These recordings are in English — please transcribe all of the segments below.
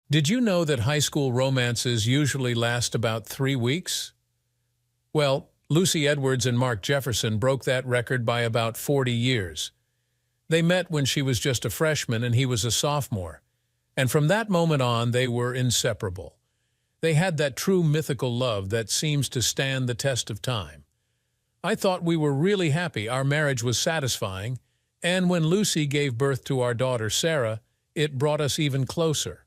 Did you know that high school romances usually last about 3 weeks? Well, Lucy Edwards and Mark Jefferson broke that record by about 40 years. They met when she was just a freshman and he was a sophomore, and from that moment on they were inseparable. They had that true mythical love that seems to stand the test of time. I thought we were really happy, our marriage was satisfying, and when Lucy gave birth to our daughter Sarah, it brought us even closer.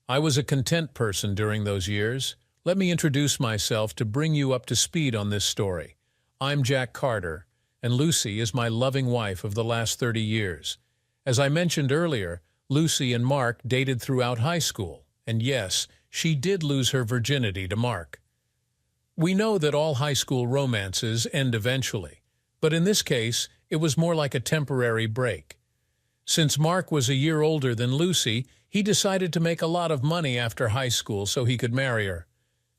I was a content person during those years. Let me introduce myself to bring you up to speed on this story. I'm Jack Carter, and Lucy is my loving wife of the last 30 years. As I mentioned earlier, Lucy and Mark dated throughout high school, and yes, she did lose her virginity to Mark. We know that all high school romances end eventually, but in this case, it was more like a temporary break. Since Mark was a year older than Lucy, he decided to make a lot of money after high school so he could marry her.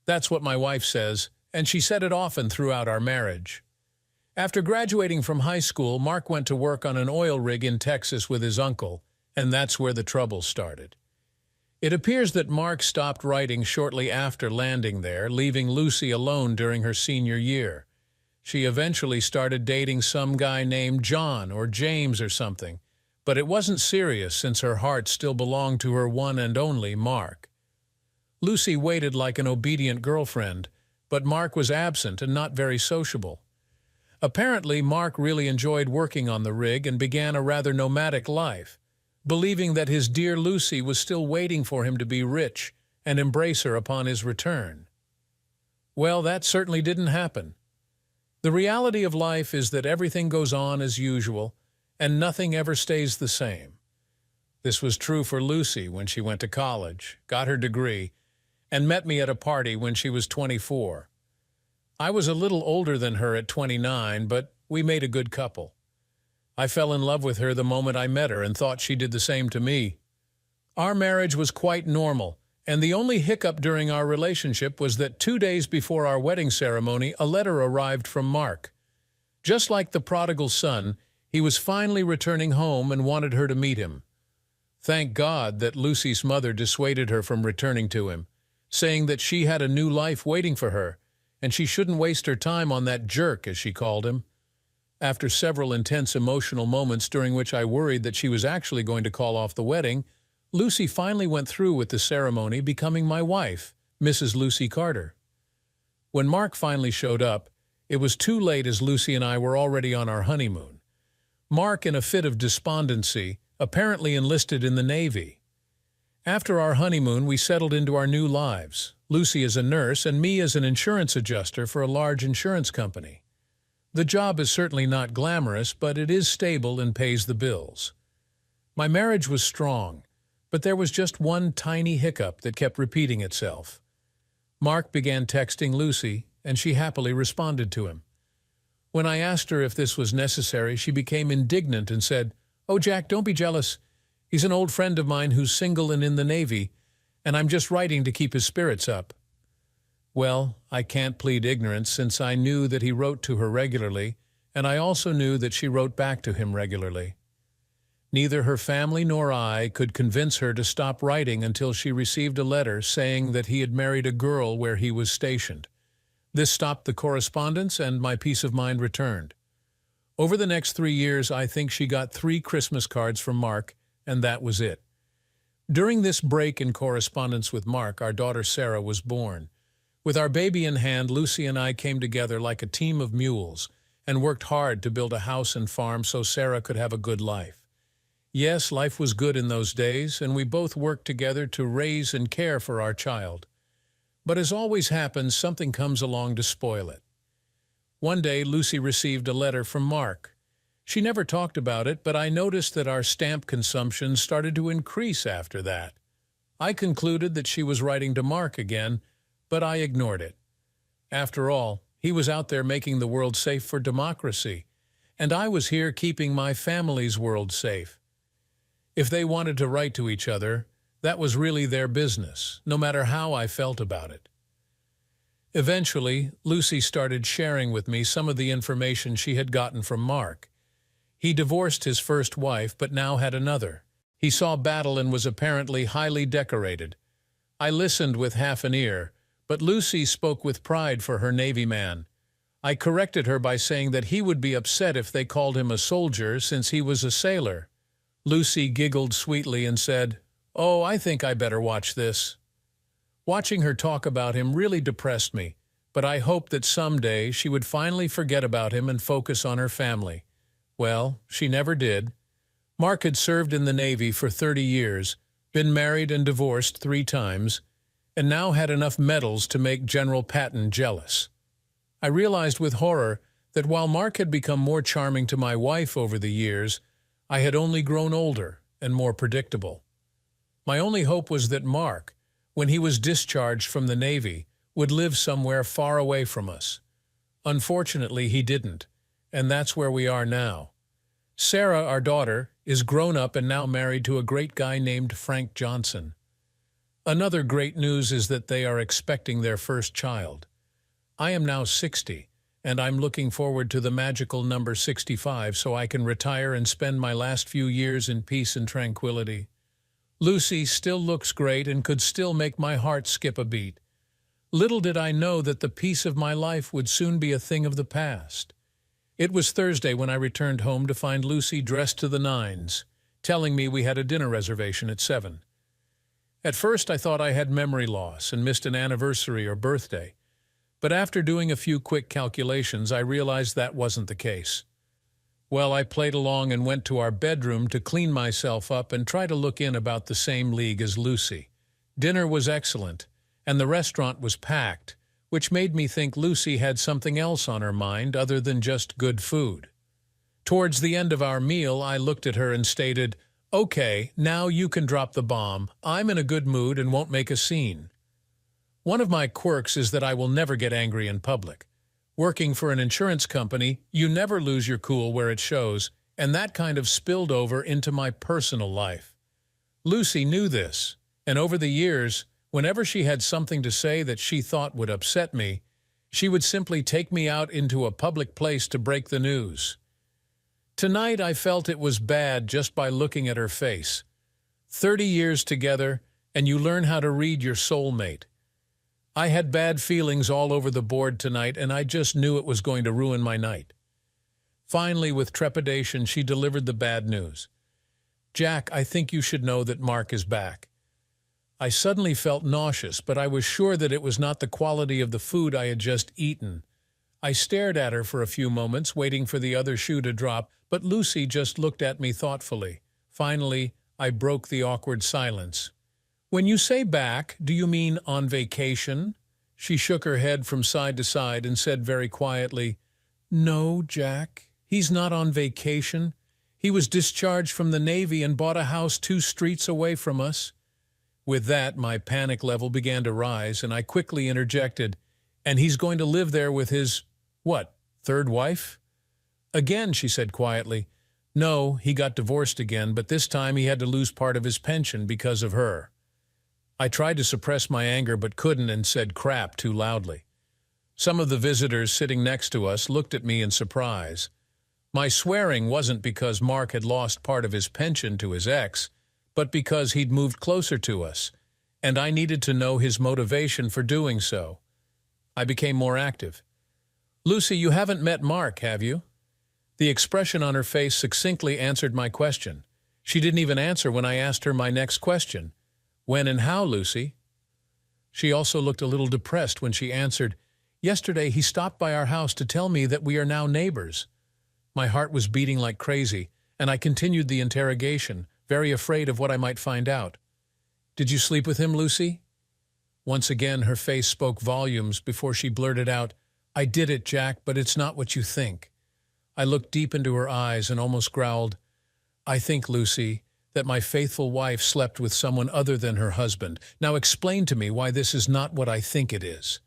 That's what my wife says, and she said it often throughout our marriage. After graduating from high school, Mark went to work on an oil rig in Texas with his uncle, and that's where the trouble started. It appears that Mark stopped writing shortly after landing there, leaving Lucy alone during her senior year. She eventually started dating some guy named John or James or something, but it wasn't serious since her heart still belonged to her one and only Mark. Lucy waited like an obedient girlfriend, but Mark was absent and not very sociable. Apparently, Mark really enjoyed working on the rig and began a rather nomadic life, believing that his dear Lucy was still waiting for him to be rich and embrace her upon his return. Well, that certainly didn't happen. The reality of life is that everything goes on as usual, and nothing ever stays the same. This was true for Lucy when she went to college, got her degree, and met me at a party when she was 24. I was a little older than her at 29, but we made a good couple. I fell in love with her the moment I met her and thought she did the same to me. Our marriage was quite normal, and the only hiccup during our relationship was that 2 days before our wedding ceremony, a letter arrived from Mark. Just like the prodigal son, he was finally returning home and wanted her to meet him. Thank God that Lucy's mother dissuaded her from returning to him, saying that she had a new life waiting for her, and she shouldn't waste her time on that jerk, as she called him. After several intense emotional moments during which I worried that she was actually going to call off the wedding, Lucy finally went through with the ceremony, becoming my wife, Mrs. Lucy Carter. When Mark finally showed up, it was too late as Lucy and I were already on our honeymoon. Mark, in a fit of despondency, apparently enlisted in the Navy. After our honeymoon, we settled into our new lives, Lucy as a nurse and me as an insurance adjuster for a large insurance company. The job is certainly not glamorous, but it is stable and pays the bills. My marriage was strong, but there was just one tiny hiccup that kept repeating itself. Mark began texting Lucy, and she happily responded to him. When I asked her if this was necessary, she became indignant and said, "Oh, Jack, don't be jealous. He's an old friend of mine who's single and in the Navy, and I'm just writing to keep his spirits up." Well, I can't plead ignorance since I knew that he wrote to her regularly, and I also knew that she wrote back to him regularly. Neither her family nor I could convince her to stop writing until she received a letter saying that he had married a girl where he was stationed. This stopped the correspondence, and my peace of mind returned. Over the next 3 years, I think she got 3 Christmas cards from Mark, and that was it. During this break in correspondence with Mark, our daughter Sarah was born. With our baby in hand, Lucy and I came together like a team of mules and worked hard to build a house and farm so Sarah could have a good life. Yes, life was good in those days, and we both worked together to raise and care for our child. But as always happens, something comes along to spoil it. One day, Lucy received a letter from Mark. She never talked about it, but I noticed that our stamp consumption started to increase after that. I concluded that she was writing to Mark again, but I ignored it. After all, he was out there making the world safe for democracy, and I was here keeping my family's world safe. If they wanted to write to each other, that was really their business, no matter how I felt about it. Eventually, Lucy started sharing with me some of the information she had gotten from Mark. He divorced his first wife, but now had another. He saw battle and was apparently highly decorated. I listened with half an ear, but Lucy spoke with pride for her Navy man. I corrected her by saying that he would be upset if they called him a soldier since he was a sailor. Lucy giggled sweetly and said, "Oh, I think I better watch this." Watching her talk about him really depressed me, but I hoped that someday she would finally forget about him and focus on her family. Well, she never did. Mark had served in the Navy for 30 years, been married and divorced 3 times, and now had enough medals to make General Patton jealous. I realized with horror that while Mark had become more charming to my wife over the years, I had only grown older and more predictable. My only hope was that Mark, when he was discharged from the Navy, would live somewhere far away from us. Unfortunately, he didn't, and that's where we are now. Sarah, our daughter, is grown up and now married to a great guy named Frank Johnson. Another great news is that they are expecting their first child. I am now 60, and I'm looking forward to the magical number 65 so I can retire and spend my last few years in peace and tranquility. Lucy still looks great and could still make my heart skip a beat. Little did I know that the peace of my life would soon be a thing of the past. It was Thursday when I returned home to find Lucy dressed to the nines, telling me we had a dinner reservation at 7. At first I thought I had memory loss and missed an anniversary or birthday, but after doing a few quick calculations I realized that wasn't the case. Well, I played along and went to our bedroom to clean myself up and try to look in about the same league as Lucy. Dinner was excellent, and the restaurant was packed, which made me think Lucy had something else on her mind other than just good food. Towards the end of our meal, I looked at her and stated, "Okay, now you can drop the bomb. I'm in a good mood and won't make a scene." One of my quirks is that I will never get angry in public. Working for an insurance company, you never lose your cool where it shows, and that kind of spilled over into my personal life. Lucy knew this, and over the years, whenever she had something to say that she thought would upset me, she would simply take me out into a public place to break the news. Tonight I felt it was bad just by looking at her face. 30 years together, and you learn how to read your soulmate. I had bad feelings all over the board tonight, and I just knew it was going to ruin my night. Finally, with trepidation, she delivered the bad news. "Jack, I think you should know that Mark is back." I suddenly felt nauseous, but I was sure that it was not the quality of the food I had just eaten. I stared at her for a few moments, waiting for the other shoe to drop, but Lucy just looked at me thoughtfully. Finally, I broke the awkward silence. "When you say back, do you mean on vacation?" She shook her head from side to side and said very quietly, "No, Jack, he's not on vacation. He was discharged from the Navy and bought a house 2 streets away from us." With that, my panic level began to rise, and I quickly interjected, "And he's going to live there with his, what, 3rd wife?" "Again," she said quietly, "No, he got divorced again, but this time he had to lose part of his pension because of her." I tried to suppress my anger but couldn't and said crap too loudly. Some of the visitors sitting next to us looked at me in surprise. My swearing wasn't because Mark had lost part of his pension to his ex, but because he'd moved closer to us, and I needed to know his motivation for doing so. I became more active. "Lucy, you haven't met Mark, have you?" The expression on her face succinctly answered my question. She didn't even answer when I asked her my next question. "When and how, Lucy?" She also looked a little depressed when she answered, "Yesterday he stopped by our house to tell me that we are now neighbors." My heart was beating like crazy, and I continued the interrogation, very afraid of what I might find out. "Did you sleep with him, Lucy?" Once again her face spoke volumes before she blurted out, "I did it, Jack, but it's not what you think." I looked deep into her eyes and almost growled, "I think, Lucy, that my faithful wife slept with someone other than her husband. Now explain to me why this is not what I think it is."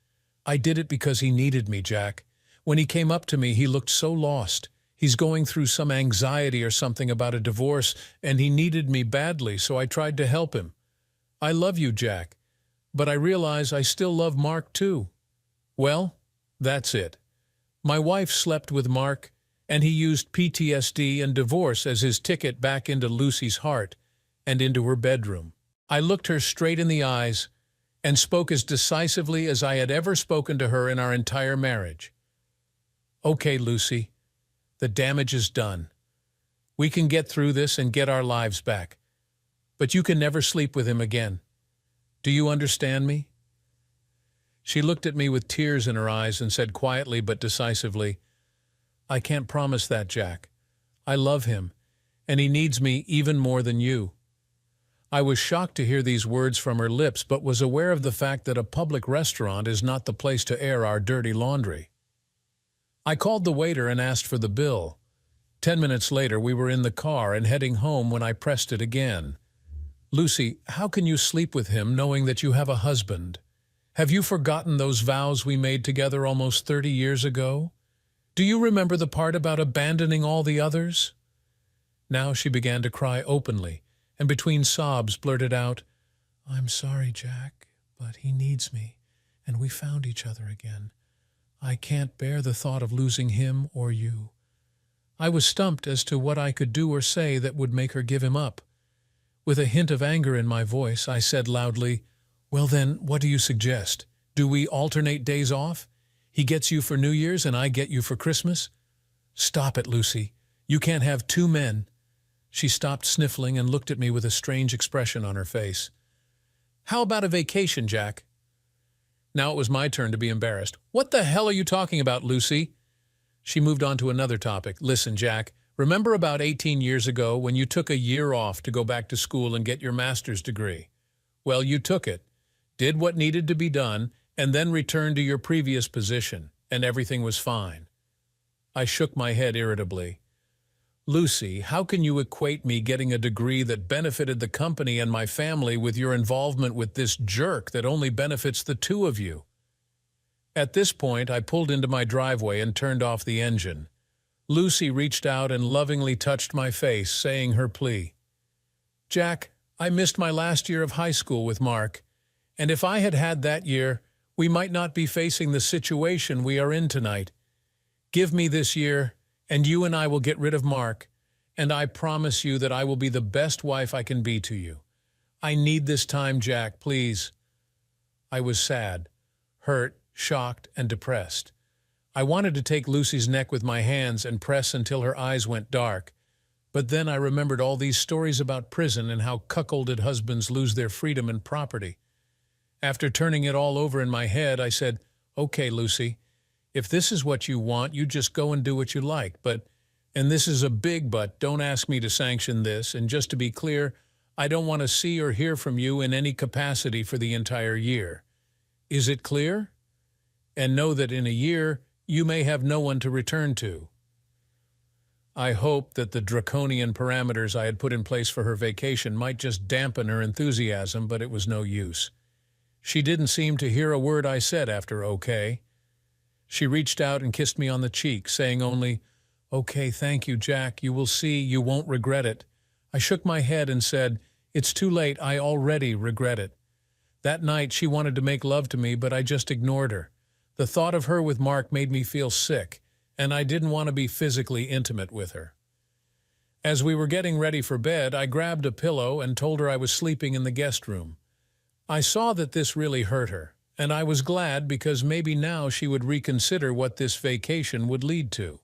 "I did it because he needed me, Jack. When he came up to me, he looked so lost. He's going through some anxiety or something about a divorce, and he needed me badly, so I tried to help him. I love you, Jack, but I realize I still love Mark too." Well, that's it. My wife slept with Mark, and he used PTSD and divorce as his ticket back into Lucy's heart, and into her bedroom. I looked her straight in the eyes and spoke as decisively as I had ever spoken to her in our entire marriage. "Okay, Lucy, the damage is done. We can get through this and get our lives back. But you can never sleep with him again. Do you understand me?" She looked at me with tears in her eyes and said quietly but decisively, "I can't promise that, Jack. I love him, and he needs me even more than you." I was shocked to hear these words from her lips, but was aware of the fact that a public restaurant is not the place to air our dirty laundry. I called the waiter and asked for the bill. 10 minutes later, we were in the car and heading home when I pressed it again. "Lucy, how can you sleep with him knowing that you have a husband? Have you forgotten those vows we made together almost 30 years ago? Do you remember the part about abandoning all the others?" Now she began to cry openly, and between sobs blurted out, "I'm sorry, Jack, but he needs me, and we found each other again. I can't bear the thought of losing him or you." I was stumped as to what I could do or say that would make her give him up. With a hint of anger in my voice, I said loudly, "Well then, what do you suggest? Do we alternate days off? He gets you for New Year's and I get you for Christmas?" "Stop it, Lucy. You can't have two men." She stopped sniffling and looked at me with a strange expression on her face. "How about a vacation, Jack?" Now it was my turn to be embarrassed. "What the hell are you talking about, Lucy?" She moved on to another topic. "Listen, Jack, remember about 18 years ago when you took a year off to go back to school and get your master's degree? Well, you took it, did what needed to be done, and then returned to your previous position, and everything was fine." I shook my head irritably. "Lucy, how can you equate me getting a degree that benefited the company and my family with your involvement with this jerk that only benefits the two of you?" At this point, I pulled into my driveway and turned off the engine. Lucy reached out and lovingly touched my face, saying her plea. "Jack, I missed my last year of high school with Mark, and if I had had that year, we might not be facing the situation we are in tonight. Give me this year, and you and I will get rid of Mark, and I promise you that I will be the best wife I can be to you. I need this time, Jack, please." I was sad, hurt, shocked, and depressed. I wanted to take Lucy's neck with my hands and press until her eyes went dark, but then I remembered all these stories about prison and how cuckolded husbands lose their freedom and property. After turning it all over in my head, I said, "Okay, Lucy, if this is what you want, you just go and do what you like, but, and this is a big but, don't ask me to sanction this, and just to be clear, I don't want to see or hear from you in any capacity for the entire year. Is it clear? And know that in a year, you may have no one to return to." I hoped that the draconian parameters I had put in place for her vacation might just dampen her enthusiasm, but it was no use. She didn't seem to hear a word I said after "okay." She reached out and kissed me on the cheek, saying only, "Okay, thank you, Jack. You will see, you won't regret it." I shook my head and said, "It's too late. I already regret it." That night she wanted to make love to me, but I just ignored her. The thought of her with Mark made me feel sick, and I didn't want to be physically intimate with her. As we were getting ready for bed, I grabbed a pillow and told her I was sleeping in the guest room. I saw that this really hurt her, and I was glad because maybe now she would reconsider what this vacation would lead to.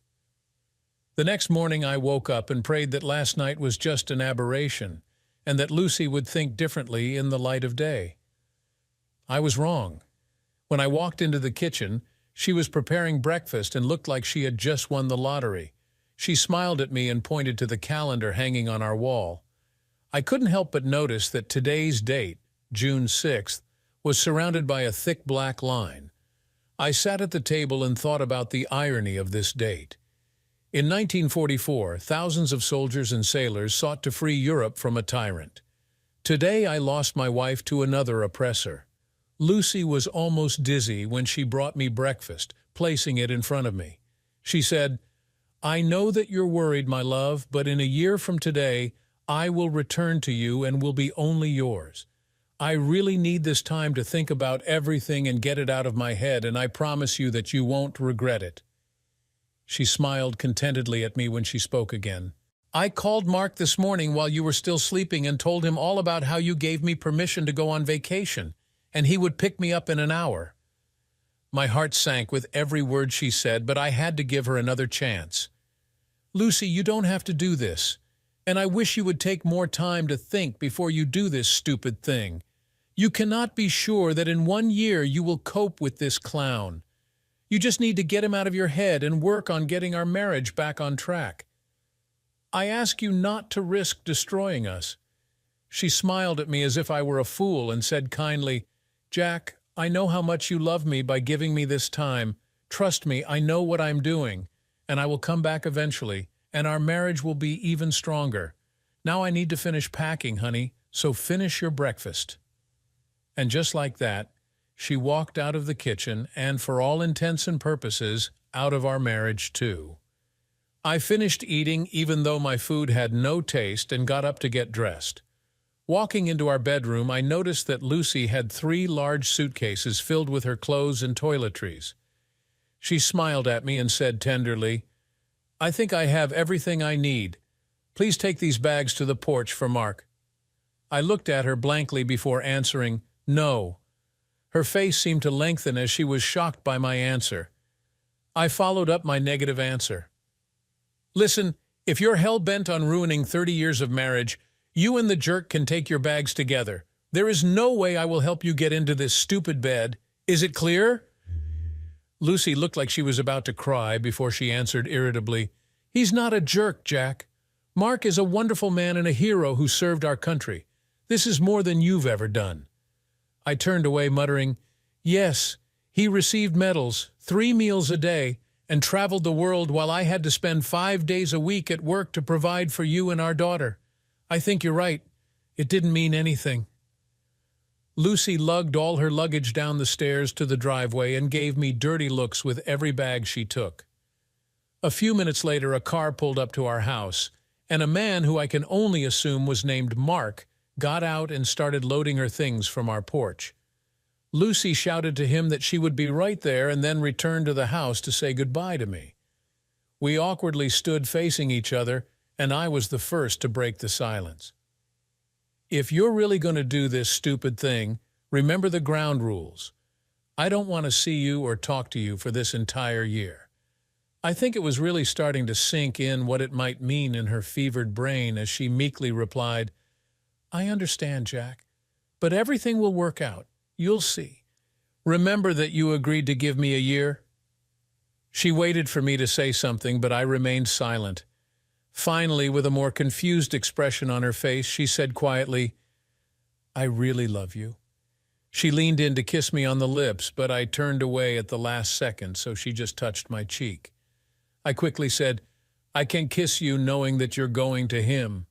The next morning I woke up and prayed that last night was just an aberration, and that Lucy would think differently in the light of day. I was wrong. When I walked into the kitchen, she was preparing breakfast and looked like she had just won the lottery. She smiled at me and pointed to the calendar hanging on our wall. I couldn't help but notice that today's date, June 6th, was surrounded by a thick black line. I sat at the table and thought about the irony of this date. In 1944, thousands of soldiers and sailors sought to free Europe from a tyrant. Today I lost my wife to another oppressor. Lucy was almost dizzy when she brought me breakfast, placing it in front of me. She said, "I know that you're worried, my love, but in a year from today, I will return to you and will be only yours. I really need this time to think about everything and get it out of my head, and I promise you that you won't regret it." She smiled contentedly at me when she spoke again. I called Mark this morning while you were still sleeping and told him all about how you gave me permission to go on vacation, and he would pick me up in an hour. My heart sank with every word she said, but I had to give her another chance. Lucy, you don't have to do this, and I wish you would take more time to think before you do this stupid thing. You cannot be sure that in 1 year you will cope with this clown. You just need to get him out of your head and work on getting our marriage back on track. I ask you not to risk destroying us. She smiled at me as if I were a fool and said kindly, Jack, I know how much you love me by giving me this time. Trust me, I know what I'm doing, and I will come back eventually, and our marriage will be even stronger. Now I need to finish packing, honey, so finish your breakfast. And just like that, she walked out of the kitchen and, for all intents and purposes, out of our marriage too. I finished eating even though my food had no taste and got up to get dressed. Walking into our bedroom, I noticed that Lucy had 3 large suitcases filled with her clothes and toiletries. She smiled at me and said tenderly, I think I have everything I need. Please take these bags to the porch for Mark. I looked at her blankly before answering, no. Her face seemed to lengthen as she was shocked by my answer. I followed up my negative answer. Listen, if you're hell-bent on ruining 30 years of marriage, you and the jerk can take your bags together. There is no way I will help you get into this stupid bed. Is it clear? Lucy looked like she was about to cry before she answered irritably, He's not a jerk, Jack. Mark is a wonderful man and a hero who served our country. This is more than you've ever done. I turned away muttering, Yes, he received medals, 3 meals a day, and traveled the world while I had to spend 5 days a week at work to provide for you and our daughter. I think you're right. It didn't mean anything. Lucy lugged all her luggage down the stairs to the driveway and gave me dirty looks with every bag she took. A few minutes later, a car pulled up to our house, and a man who I can only assume was named Mark got out and started loading her things from our porch. Lucy shouted to him that she would be right there and then returned to the house to say goodbye to me. We awkwardly stood facing each other, and I was the first to break the silence. If you're really going to do this stupid thing, remember the ground rules. I don't want to see you or talk to you for this entire year. I think it was really starting to sink in what it might mean in her fevered brain as she meekly replied, I understand, Jack, but everything will work out. You'll see. Remember that you agreed to give me a year? She waited for me to say something, but I remained silent. Finally, with a more confused expression on her face, she said quietly, I really love you. She leaned in to kiss me on the lips, but I turned away at the last second, so she just touched my cheek. I quickly said, I can kiss you knowing that you're going to him.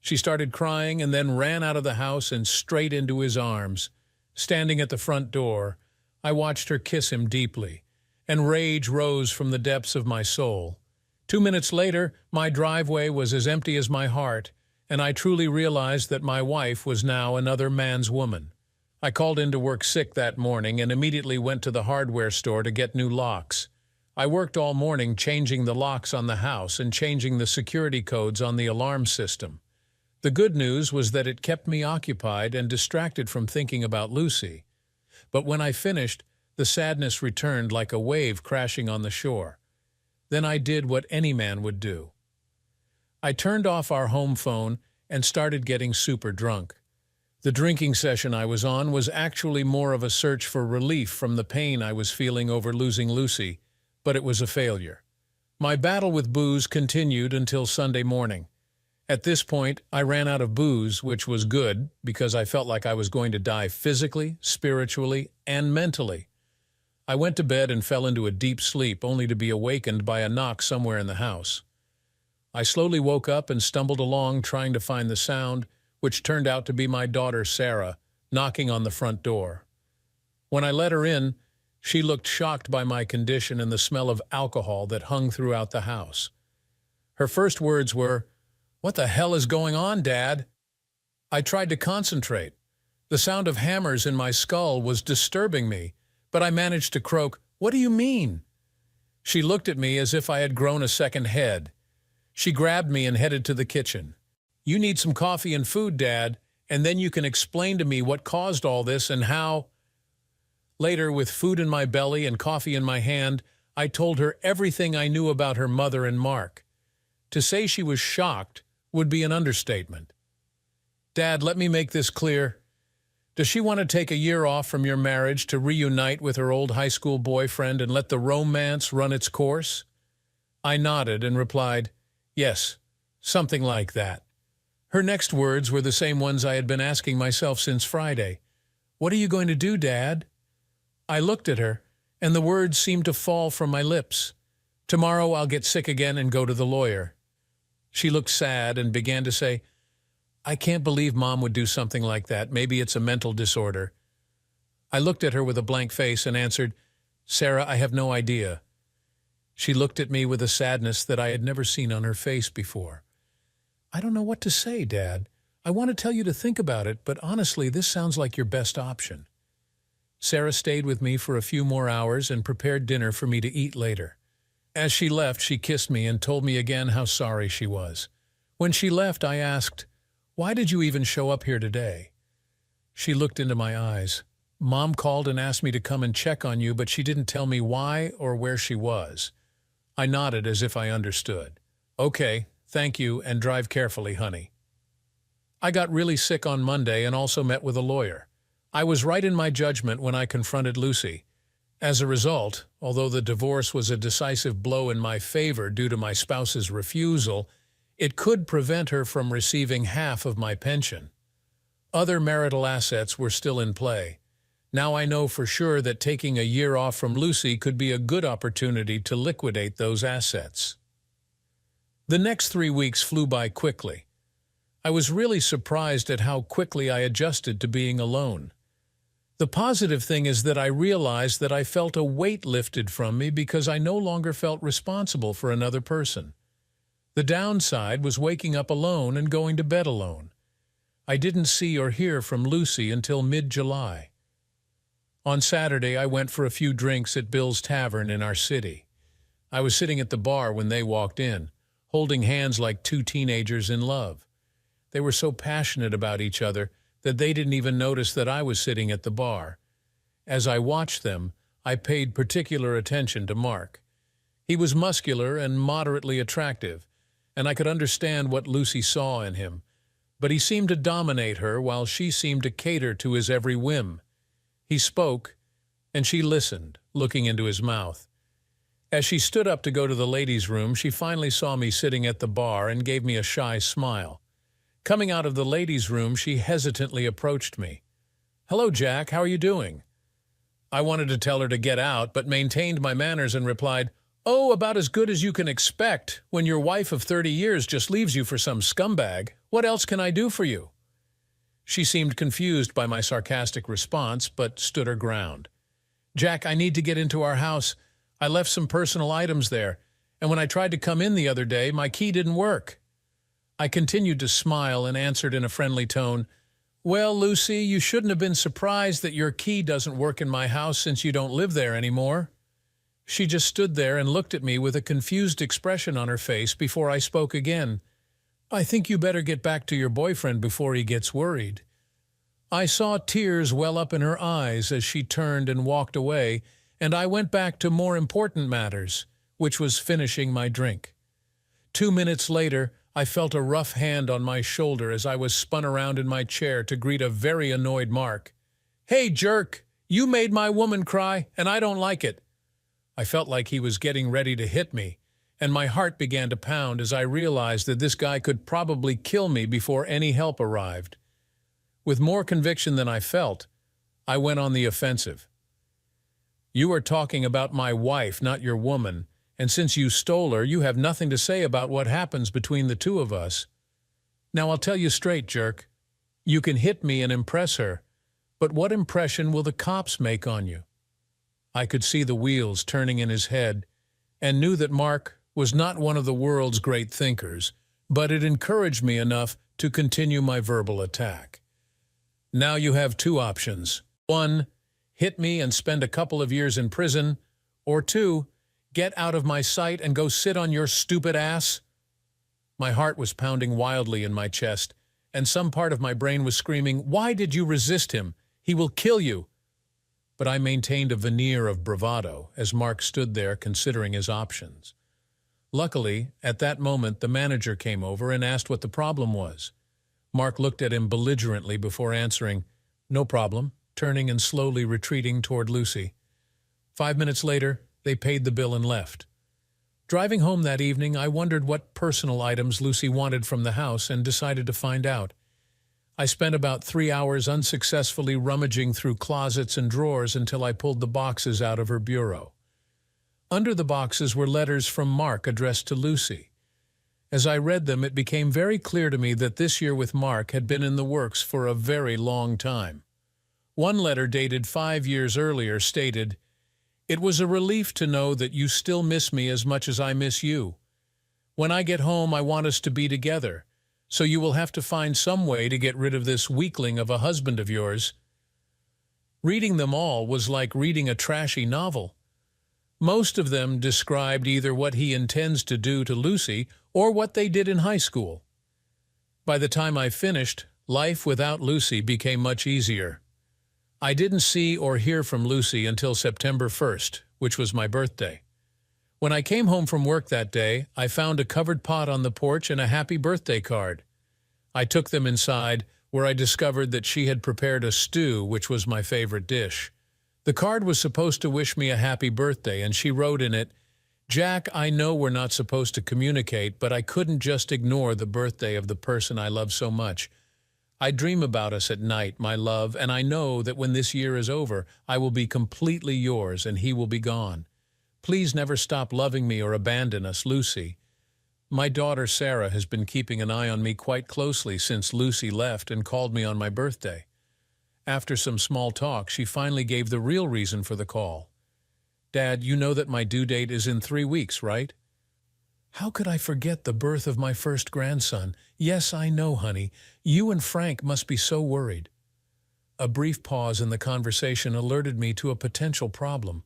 She started crying and then ran out of the house and straight into his arms. Standing at the front door, I watched her kiss him deeply, and rage rose from the depths of my soul. 2 minutes later, my driveway was as empty as my heart, and I truly realized that my wife was now another man's woman. I called into work sick that morning and immediately went to the hardware store to get new locks. I worked all morning changing the locks on the house and changing the security codes on the alarm system. The good news was that it kept me occupied and distracted from thinking about Lucy. But when I finished, the sadness returned like a wave crashing on the shore. Then I did what any man would do. I turned off our home phone and started getting super drunk. The drinking session I was on was actually more of a search for relief from the pain I was feeling over losing Lucy, but it was a failure. My battle with booze continued until Sunday morning. At this point, I ran out of booze, which was good because I felt like I was going to die physically, spiritually, and mentally. I went to bed and fell into a deep sleep, only to be awakened by a knock somewhere in the house. I slowly woke up and stumbled along trying to find the sound, which turned out to be my daughter Sarah, knocking on the front door. When I let her in, she looked shocked by my condition and the smell of alcohol that hung throughout the house. Her first words were, "What the hell is going on, Dad?" I tried to concentrate. The sound of hammers in my skull was disturbing me, but I managed to croak, "What do you mean?" She looked at me as if I had grown a second head. She grabbed me and headed to the kitchen. "You need some coffee and food, Dad, and then you can explain to me what caused all this and how—" Later, with food in my belly and coffee in my hand, I told her everything I knew about her mother and Mark. To say she was shocked would be an understatement. "Dad, let me make this clear. Does she want to take a year off from your marriage to reunite with her old high school boyfriend and let the romance run its course?" I nodded and replied, "Yes, something like that." Her next words were the same ones I had been asking myself since Friday. "What are you going to do, Dad?" I looked at her, and the words seemed to fall from my lips. "Tomorrow I'll get sick again and go to the lawyer." She looked sad and began to say, "I can't believe Mom would do something like that. Maybe it's a mental disorder." I looked at her with a blank face and answered, "Sarah, I have no idea." She looked at me with a sadness that I had never seen on her face before. "I don't know what to say, Dad. I want to tell you to think about it, but honestly, this sounds like your best option." Sarah stayed with me for a few more hours and prepared dinner for me to eat later. As she left, she kissed me and told me again how sorry she was. When she left, I asked, "Why did you even show up here today?" She looked into my eyes. "Mom called and asked me to come and check on you, but she didn't tell me why or where she was." I nodded as if I understood. "Okay, thank you, and drive carefully, honey." I got really sick on Monday and also met with a lawyer. I was right in my judgment when I confronted Lucy. As a result, although the divorce was a decisive blow in my favor due to my spouse's refusal, it could prevent her from receiving half of my pension. Other marital assets were still in play. Now I know for sure that taking a year off from Lucy could be a good opportunity to liquidate those assets. The next 3 weeks flew by quickly. I was really surprised at how quickly I adjusted to being alone. The positive thing is that I realized that I felt a weight lifted from me because I no longer felt responsible for another person. The downside was waking up alone and going to bed alone. I didn't see or hear from Lucy until mid-July. On Saturday, I went for a few drinks at Bill's Tavern in our city. I was sitting at the bar when they walked in, holding hands like two teenagers in love. They were so passionate about each other that they didn't even notice that I was sitting at the bar. As I watched them, I paid particular attention to Mark. He was muscular and moderately attractive, and I could understand what Lucy saw in him, but he seemed to dominate her while she seemed to cater to his every whim. He spoke, and she listened, looking into his mouth. As she stood up to go to the ladies' room, she finally saw me sitting at the bar and gave me a shy smile. Coming out of the ladies' room, she hesitantly approached me. "Hello, Jack, how are you doing?" I wanted to tell her to get out, but maintained my manners and replied, "Oh, about as good as you can expect when your wife of 30 years just leaves you for some scumbag. What else can I do for you?" She seemed confused by my sarcastic response, but stood her ground. "Jack, I need to get into our house. I left some personal items there, and when I tried to come in the other day, my key didn't work." I continued to smile and answered in a friendly tone, "Well, Lucy, you shouldn't have been surprised that your key doesn't work in my house since you don't live there anymore." She just stood there and looked at me with a confused expression on her face before I spoke again. "I think you better get back to your boyfriend before he gets worried." I saw tears well up in her eyes as she turned and walked away, and I went back to more important matters, which was finishing my drink. 2 minutes later, I felt a rough hand on my shoulder as I was spun around in my chair to greet a very annoyed Mark. "Hey, jerk, you made my woman cry, and I don't like it." I felt like he was getting ready to hit me, and my heart began to pound as I realized that this guy could probably kill me before any help arrived. With more conviction than I felt, I went on the offensive. "You are talking about my wife, not your woman, and since you stole her, you have nothing to say about what happens between the two of us. Now I'll tell you straight, jerk. You can hit me and impress her, but what impression will the cops make on you?" I could see the wheels turning in his head and knew that Mark was not one of the world's great thinkers, but it encouraged me enough to continue my verbal attack. "Now you have two options. 1, hit me and spend a couple of years in prison, or 2, get out of my sight and go sit on your stupid ass." My heart was pounding wildly in my chest, and some part of my brain was screaming, "Why did you resist him? He will kill you!" But I maintained a veneer of bravado as Mark stood there considering his options. Luckily, at that moment, the manager came over and asked what the problem was. Mark looked at him belligerently before answering, "No problem," turning and slowly retreating toward Lucy. 5 minutes later, they paid the bill and left. Driving home that evening, I wondered what personal items Lucy wanted from the house and decided to find out. I spent about 3 hours unsuccessfully rummaging through closets and drawers until I pulled the boxes out of her bureau. Under the boxes were letters from Mark addressed to Lucy. As I read them, it became very clear to me that this year with Mark had been in the works for a very long time. One letter dated 5 years earlier stated, "It was a relief to know that you still miss me as much as I miss you. When I get home, I want us to be together, so you will have to find some way to get rid of this weakling of a husband of yours." Reading them all was like reading a trashy novel. Most of them described either what he intends to do to Lucy or what they did in high school. By the time I finished, life without Lucy became much easier. I didn't see or hear from Lucy until September 1st, which was my birthday. When I came home from work that day, I found a covered pot on the porch and a happy birthday card. I took them inside, where I discovered that she had prepared a stew, which was my favorite dish. The card was supposed to wish me a happy birthday, and she wrote in it, "Jack, I know we're not supposed to communicate, but I couldn't just ignore the birthday of the person I love so much. I dream about us at night, my love, and I know that when this year is over, I will be completely yours and he will be gone. Please never stop loving me or abandon us, Lucy." My daughter Sarah has been keeping an eye on me quite closely since Lucy left and called me on my birthday. After some small talk, she finally gave the real reason for the call. "Dad, you know that my due date is in 3 weeks, right?" How could I forget the birth of my first grandson? Yes, I know, honey. You and Frank must be so worried. A brief pause in the conversation alerted me to a potential problem.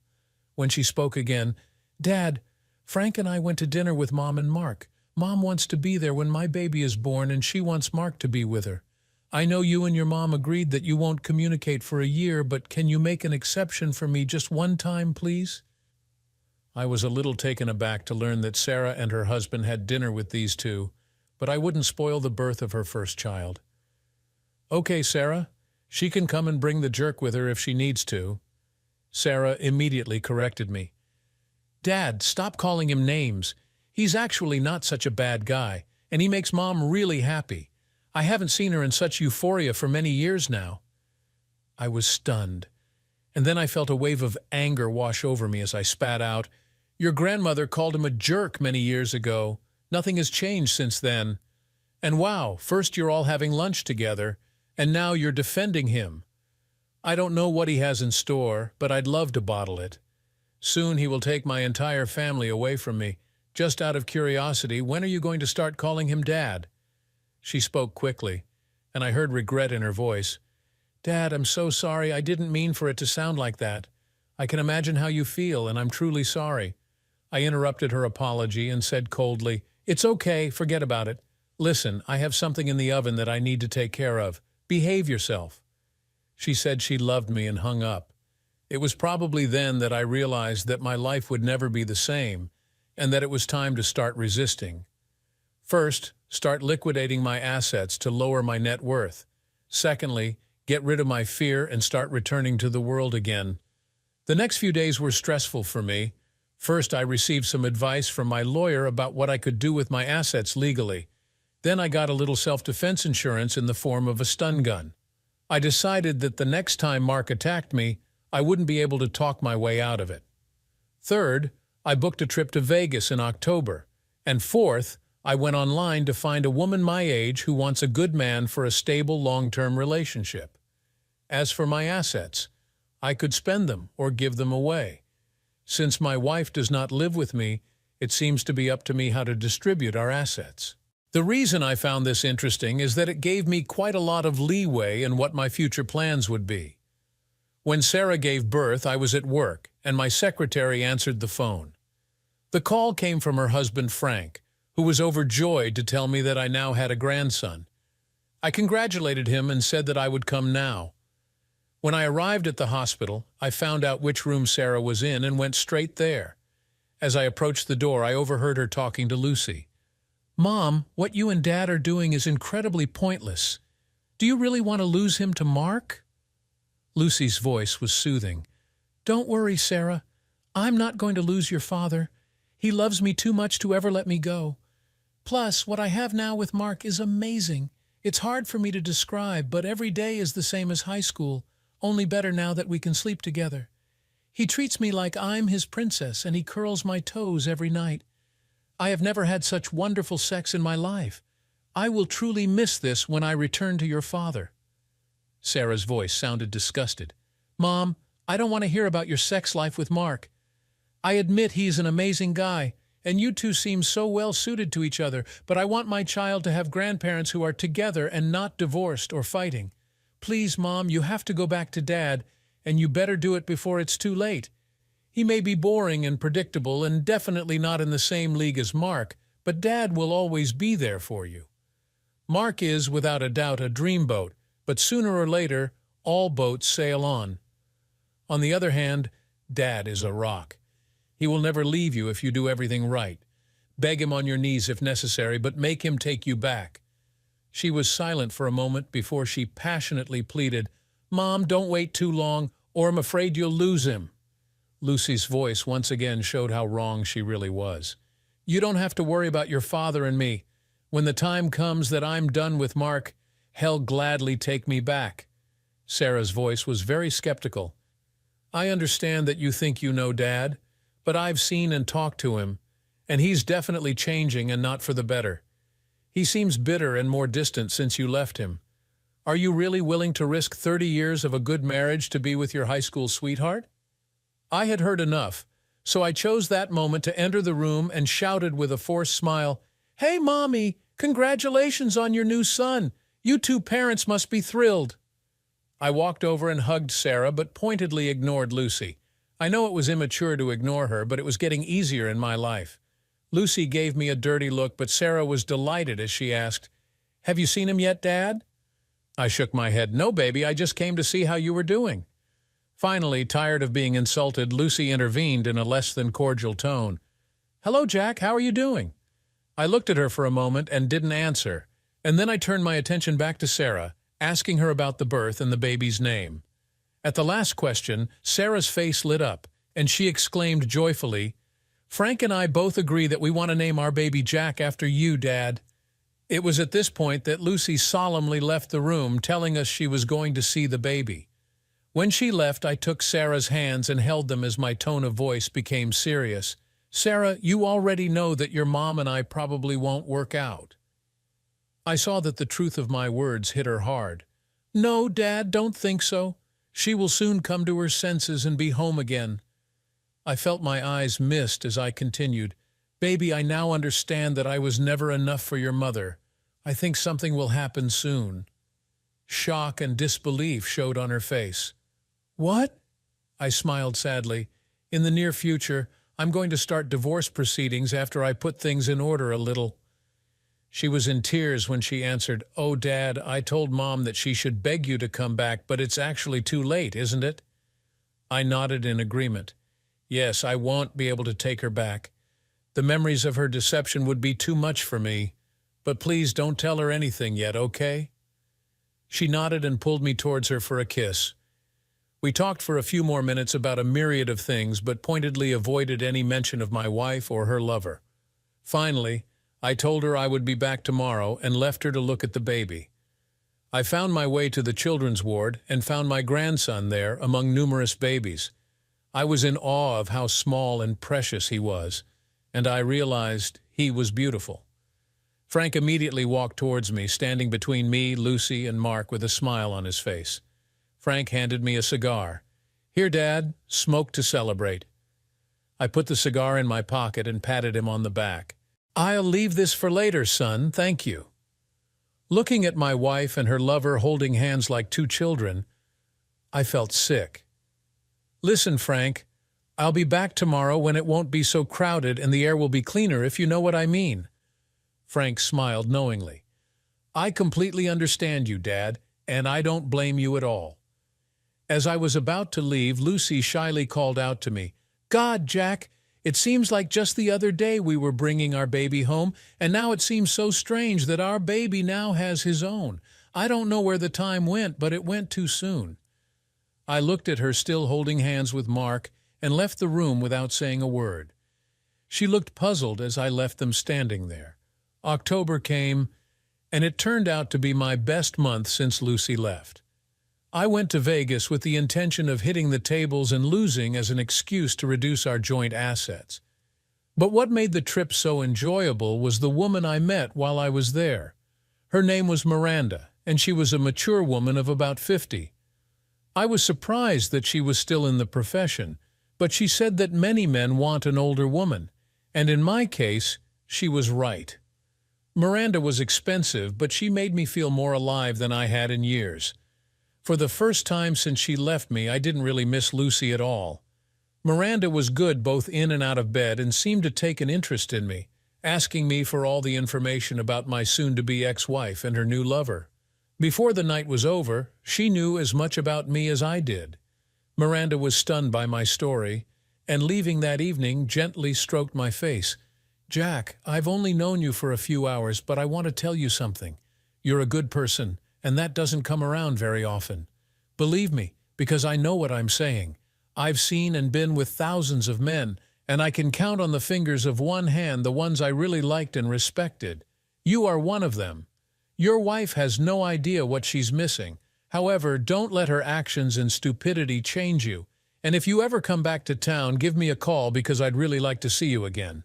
When she spoke again, "Dad, Frank and I went to dinner with Mom and Mark. Mom wants to be there when my baby is born and she wants Mark to be with her. I know you and your mom agreed that you won't communicate for a year, but can you make an exception for me just one time, please?" I was a little taken aback to learn that Sarah and her husband had dinner with these two, but I wouldn't spoil the birth of her first child. "Okay, Sarah, she can come and bring the jerk with her if she needs to." Sarah immediately corrected me. "Dad, stop calling him names. He's actually not such a bad guy, and he makes Mom really happy. I haven't seen her in such euphoria for many years now." I was stunned, and then I felt a wave of anger wash over me as I spat out, "Your grandmother called him a jerk many years ago. Nothing has changed since then. And wow, first you're all having lunch together, and now you're defending him. I don't know what he has in store, but I'd love to bottle it. Soon he will take my entire family away from me. Just out of curiosity, when are you going to start calling him Dad?" She spoke quickly, and I heard regret in her voice. "Dad, I'm so sorry. I didn't mean for it to sound like that. I can imagine how you feel, and I'm truly sorry." I interrupted her apology and said coldly, "It's okay, forget about it. Listen, I have something in the oven that I need to take care of. Behave yourself." She said she loved me and hung up. It was probably then that I realized that my life would never be the same, and that it was time to start resisting. First, start liquidating my assets to lower my net worth. Secondly, get rid of my fear and start returning to the world again. The next few days were stressful for me. First, I received some advice from my lawyer about what I could do with my assets legally. Then I got a little self-defense insurance in the form of a stun gun. I decided that the next time Mark attacked me, I wouldn't be able to talk my way out of it. Third, I booked a trip to Vegas in October. And fourth, I went online to find a woman my age who wants a good man for a stable long-term relationship. As for my assets, I could spend them or give them away. Since my wife does not live with me, it seems to be up to me how to distribute our assets. The reason I found this interesting is that it gave me quite a lot of leeway in what my future plans would be. When Sarah gave birth, I was at work, and my secretary answered the phone. The call came from her husband Frank, who was overjoyed to tell me that I now had a grandson. I congratulated him and said that I would come now. When I arrived at the hospital, I found out which room Sarah was in and went straight there. As I approached the door, I overheard her talking to Lucy. "Mom, what you and Dad are doing is incredibly pointless. Do you really want to lose him to Mark?" Lucy's voice was soothing. "Don't worry, Sarah. I'm not going to lose your father. He loves me too much to ever let me go. Plus, what I have now with Mark is amazing. It's hard for me to describe, but every day is the same as high school, only better now that we can sleep together. He treats me like I'm his princess, and he curls my toes every night. I have never had such wonderful sex in my life. I will truly miss this when I return to your father." Sarah's voice sounded disgusted. "Mom, I don't want to hear about your sex life with Mark. I admit he's an amazing guy, and you two seem so well suited to each other, but I want my child to have grandparents who are together and not divorced or fighting. Please, Mom, you have to go back to Dad, and you better do it before it's too late. He may be boring and predictable and definitely not in the same league as Mark, but Dad will always be there for you. Mark is, without a doubt, a dreamboat, but sooner or later, all boats sail on. On the other hand, Dad is a rock. He will never leave you if you do everything right. Beg him on your knees if necessary, but make him take you back." She was silent for a moment before she passionately pleaded, "Mom, don't wait too long, or I'm afraid you'll lose him." Lucy's voice once again showed how wrong she really was. "You don't have to worry about your father and me. When the time comes that I'm done with Mark, he'll gladly take me back." Sarah's voice was very skeptical. "I understand that you think you know Dad, but I've seen and talked to him, and he's definitely changing and not for the better. He seems bitter and more distant since you left him. Are you really willing to risk 30 years of a good marriage to be with your high school sweetheart?" I had heard enough, so I chose that moment to enter the room and shouted with a forced smile, "Hey, Mommy, congratulations on your new son. You two parents must be thrilled." I walked over and hugged Sarah, but pointedly ignored Lucy. I know it was immature to ignore her, but it was getting easier in my life. Lucy gave me a dirty look, but Sarah was delighted as she asked, "Have you seen him yet, Dad?" I shook my head. "No, baby, I just came to see how you were doing." Finally, tired of being insulted, Lucy intervened in a less than cordial tone. "Hello, Jack, how are you doing?" I looked at her for a moment and didn't answer, and then I turned my attention back to Sarah, asking her about the birth and the baby's name. At the last question, Sarah's face lit up, and she exclaimed joyfully, "Frank and I both agree that we want to name our baby Jack after you, Dad." It was at this point that Lucy solemnly left the room, telling us she was going to see the baby. When she left, I took Sarah's hands and held them as my tone of voice became serious. "Sarah, you already know that your mom and I probably won't work out." I saw that the truth of my words hit her hard. "No, Dad, don't think so. She will soon come to her senses and be home again." I felt my eyes mist as I continued, "Baby, I now understand that I was never enough for your mother. I think something will happen soon." Shock and disbelief showed on her face. "What?" I smiled sadly. "In the near future, I'm going to start divorce proceedings after I put things in order a little." She was in tears when she answered, "Oh, Dad, I told Mom that she should beg you to come back, but it's actually too late, isn't it?" I nodded in agreement. "Yes, I won't be able to take her back. The memories of her deception would be too much for me. But please don't tell her anything yet, okay?" She nodded and pulled me towards her for a kiss. We talked for a few more minutes about a myriad of things, but pointedly avoided any mention of my wife or her lover. Finally, I told her I would be back tomorrow and left her to look at the baby. I found my way to the children's ward and found my grandson there among numerous babies. I was in awe of how small and precious he was, and I realized he was beautiful. Frank immediately walked towards me, standing between me, Lucy, and Mark with a smile on his face. Frank handed me a cigar. "Here, Dad, smoke to celebrate." I put the cigar in my pocket and patted him on the back. "I'll leave this for later, son, thank you." Looking at my wife and her lover holding hands like two children, I felt sick. "Listen, Frank, I'll be back tomorrow when it won't be so crowded and the air will be cleaner, if you know what I mean. Frank smiled knowingly. "I completely understand you, Dad, and I don't blame you at all." As I was about to leave, Lucy shyly called out to me, "God, Jack, it seems like just the other day we were bringing our baby home, and now it seems so strange that our baby now has his own. I don't know where the time went, but it went too soon." I looked at her still holding hands with Mark and left the room without saying a word. She looked puzzled as I left them standing there. October came, and it turned out to be my best month since Lucy left. I went to Vegas with the intention of hitting the tables and losing as an excuse to reduce our joint assets. But what made the trip so enjoyable was the woman I met while I was there. Her name was Miranda, and she was a mature woman of about 50. I was surprised that she was still in the profession, but she said that many men want an older woman, and in my case, she was right. Miranda was expensive, but she made me feel more alive than I had in years. For the first time since she left me, I didn't really miss Lucy at all. Miranda was good both in and out of bed and seemed to take an interest in me, asking me for all the information about my soon-to-be ex-wife and her new lover. Before the night was over, she knew as much about me as I did. Miranda was stunned by my story, and leaving that evening, gently stroked my face. "Jack, I've only known you for a few hours, but I want to tell you something. You're a good person, and that doesn't come around very often. Believe me, because I know what I'm saying. I've seen and been with thousands of men, and I can count on the fingers of one hand the ones I really liked and respected. You are one of them. Your wife has no idea what she's missing. However, don't let her actions and stupidity change you. And if you ever come back to town, give me a call because I'd really like to see you again."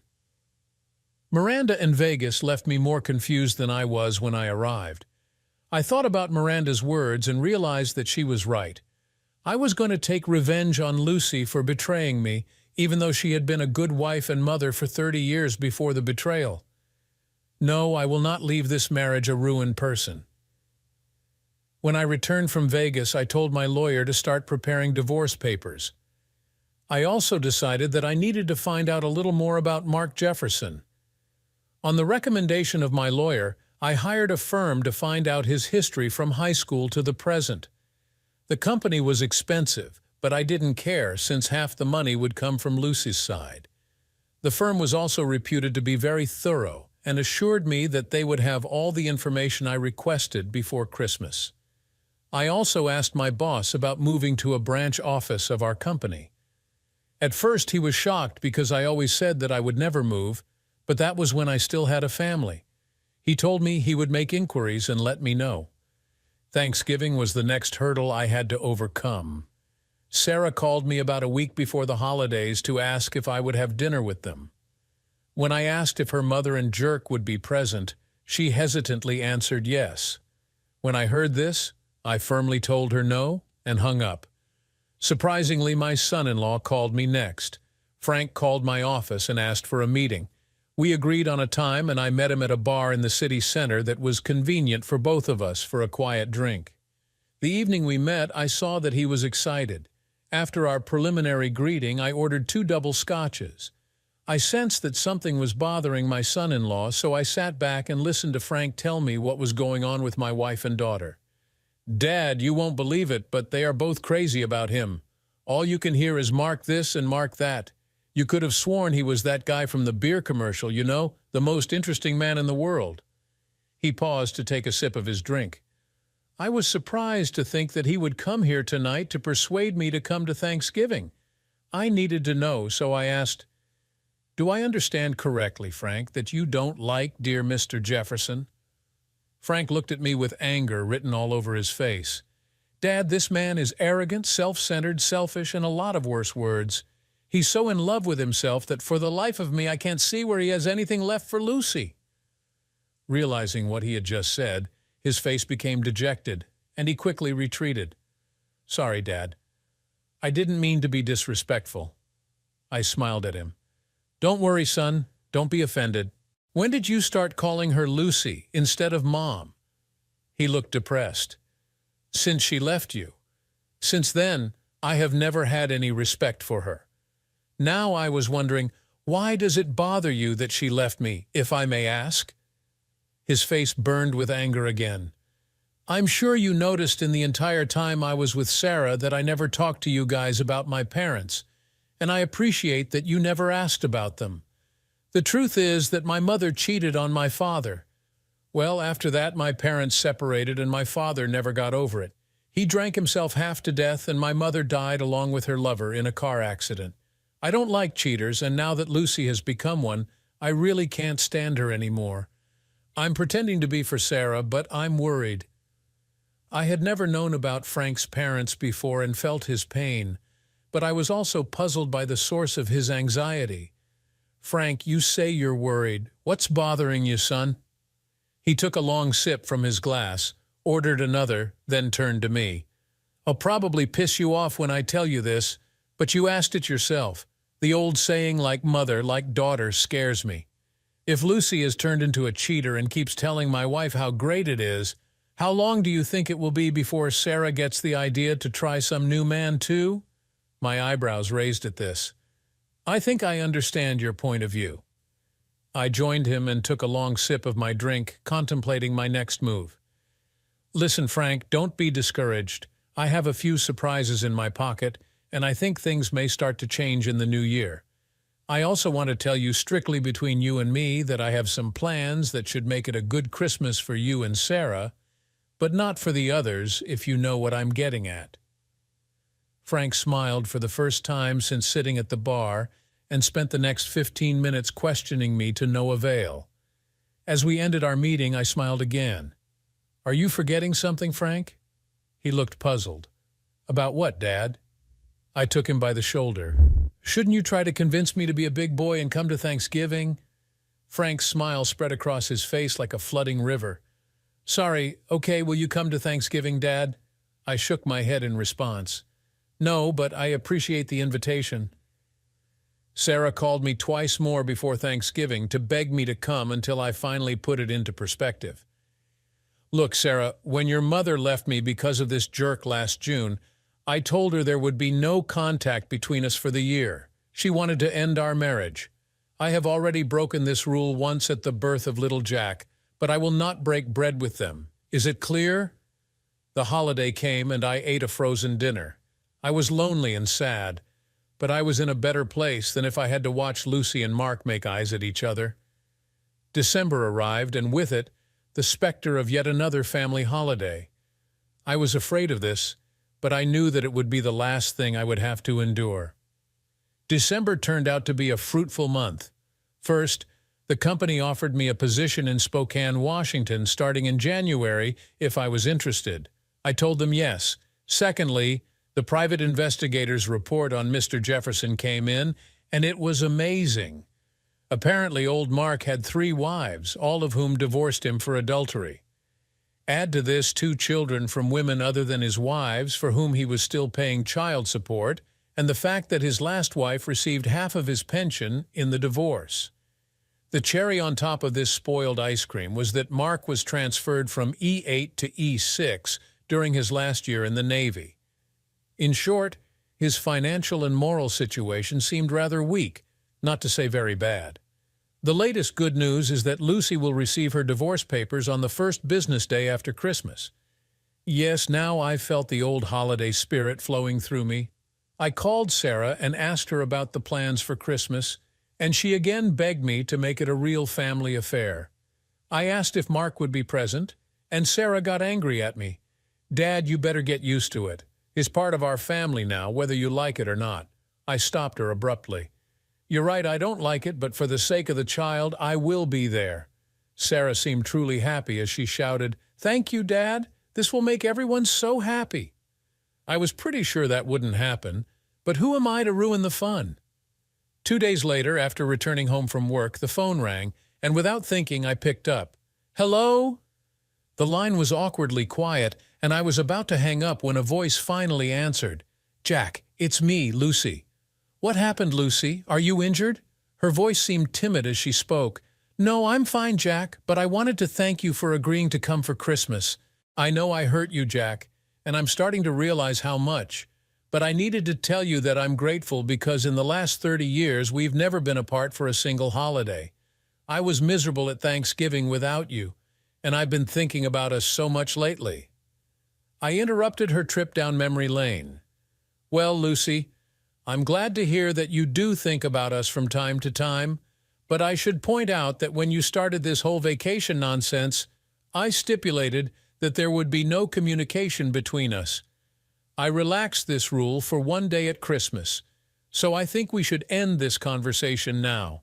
Miranda and Vegas left me more confused than I was when I arrived. I thought about Miranda's words and realized that she was right. I was going to take revenge on Lucy for betraying me, even though she had been a good wife and mother for 30 years before the betrayal. No, I will not leave this marriage a ruined person. When I returned from Vegas, I told my lawyer to start preparing divorce papers. I also decided that I needed to find out a little more about Mark Jefferson. On the recommendation of my lawyer, I hired a firm to find out his history from high school to the present. The company was expensive, but I didn't care since half the money would come from Lucy's side. The firm was also reputed to be very thorough and assured me that they would have all the information I requested before Christmas. I also asked my boss about moving to a branch office of our company. At first he was shocked because I always said that I would never move, but that was when I still had a family. He told me he would make inquiries and let me know. Thanksgiving was the next hurdle I had to overcome. Sarah called me about a week before the holidays to ask if I would have dinner with them. When I asked if her mother and Jerk would be present, she hesitantly answered yes. When I heard this, I firmly told her no and hung up. Surprisingly, my son-in-law called me next. Frank called my office and asked for a meeting. We agreed on a time, and I met him at a bar in the city center that was convenient for both of us for a quiet drink. The evening we met, I saw that he was excited. After our preliminary greeting, I ordered 2 double scotches. I sensed that something was bothering my son-in-law, so I sat back and listened to Frank tell me what was going on with my wife and daughter. "Dad, you won't believe it, but they are both crazy about him. All you can hear is Mark this and Mark that. You could have sworn he was that guy from the beer commercial, you know, the most interesting man in the world." He paused to take a sip of his drink. I was surprised to think that he would come here tonight to persuade me to come to Thanksgiving. I needed to know, so I asked, "Do I understand correctly, Frank, that you don't like dear Mr. Jefferson?" Frank looked at me with anger written all over his face. "Dad, this man is arrogant, self-centered, selfish, and a lot of worse words. He's so in love with himself that for the life of me I can't see where he has anything left for Lucy." Realizing what he had just said, his face became dejected, and he quickly retreated. "Sorry, Dad. I didn't mean to be disrespectful." I smiled at him. "Don't worry, son. Don't be offended. When did you start calling her Lucy instead of Mom?" He looked depressed. "Since she left you. Since then, I have never had any respect for her. Now I was wondering, why does it bother you that she left me, if I may ask?" His face burned with anger again. I'm sure you noticed in the entire time I was with Sarah that I never talked to you guys about my parents, and I appreciate that you never asked about them. The truth is that my mother cheated on my father. Well, after that, my parents separated and my father never got over it. He drank himself half to death and my mother died along with her lover in a car accident. I don't like cheaters, and now that Lucy has become one, I really can't stand her anymore. I'm pretending to be for Sarah, but I'm worried. I had never known about Frank's parents before and felt his pain, but I was also puzzled by the source of his anxiety. Frank, you say you're worried. What's bothering you, son? He took a long sip from his glass, ordered another, then turned to me. I'll probably piss you off when I tell you this, but you asked it yourself. The old saying, like mother, like daughter, scares me. If Lucy has turned into a cheater and keeps telling my wife how great it is, how long do you think it will be before Sarah gets the idea to try some new man too? My eyebrows raised at this. I think I understand your point of view. I joined him and took a long sip of my drink, contemplating my next move. Listen, Frank, don't be discouraged. I have a few surprises in my pocket, and I think things may start to change in the new year. I also want to tell you strictly between you and me that I have some plans that should make it a good Christmas for you and Sarah, but not for the others, if you know what I'm getting at. Frank smiled for the first time since sitting at the bar and spent the next 15 minutes questioning me to no avail. As we ended our meeting, I smiled again. Are you forgetting something, Frank? He looked puzzled. About what, Dad? I took him by the shoulder. Shouldn't you try to convince me to be a big boy and come to Thanksgiving? Frank's smile spread across his face like a flooding river. Sorry, okay, will you come to Thanksgiving, Dad? I shook my head in response. No, but I appreciate the invitation. Sarah called me twice more before Thanksgiving to beg me to come until I finally put it into perspective. Look, Sarah, when your mother left me because of this jerk last June, I told her there would be no contact between us for the year. She wanted to end our marriage. I have already broken this rule once at the birth of little Jack, but I will not break bread with them. Is it clear? The holiday came and I ate a frozen dinner. I was lonely and sad, but I was in a better place than if I had to watch Lucy and Mark make eyes at each other. December arrived, and with it, the specter of yet another family holiday. I was afraid of this, but I knew that it would be the last thing I would have to endure. December turned out to be a fruitful month. First, the company offered me a position in Spokane, Washington, starting in January if I was interested. I told them yes. Secondly, the private investigator's report on Mr. Jefferson came in, and it was amazing. Apparently, old Mark had 3 wives, all of whom divorced him for adultery. Add to this 2 children from women other than his wives, for whom he was still paying child support, and the fact that his last wife received half of his pension in the divorce. The cherry on top of this spoiled ice cream was that Mark was transferred from E8 to E6 during his last year in the Navy. In short, his financial and moral situation seemed rather weak, not to say very bad. The latest good news is that Lucy will receive her divorce papers on the first business day after Christmas. Yes, now I felt the old holiday spirit flowing through me. I called Sarah and asked her about the plans for Christmas, and she again begged me to make it a real family affair. I asked if Mark would be present, and Sarah got angry at me. Dad, you better get used to it. He's part of our family now, whether you like it or not. I stopped her abruptly. You're right, I don't like it, but for the sake of the child, I will be there. Sarah seemed truly happy as she shouted, Thank you, Dad. This will make everyone so happy. I was pretty sure that wouldn't happen, but who am I to ruin the fun? 2 days later, after returning home from work, the phone rang, and without thinking, I picked up. Hello? The line was awkwardly quiet, and I was about to hang up when a voice finally answered. Jack, it's me, Lucy. What happened, Lucy? Are you injured? Her voice seemed timid as she spoke. No, I'm fine, Jack, but I wanted to thank you for agreeing to come for Christmas. I know I hurt you, Jack, and I'm starting to realize how much. But I needed to tell you that I'm grateful because in the last 30 years we've never been apart for a single holiday. I was miserable at Thanksgiving without you, and I've been thinking about us so much lately." I interrupted her trip down memory lane. "Well, Lucy, I'm glad to hear that you do think about us from time to time, but I should point out that when you started this whole vacation nonsense, I stipulated that there would be no communication between us. I relaxed this rule for one day at Christmas, so I think we should end this conversation now.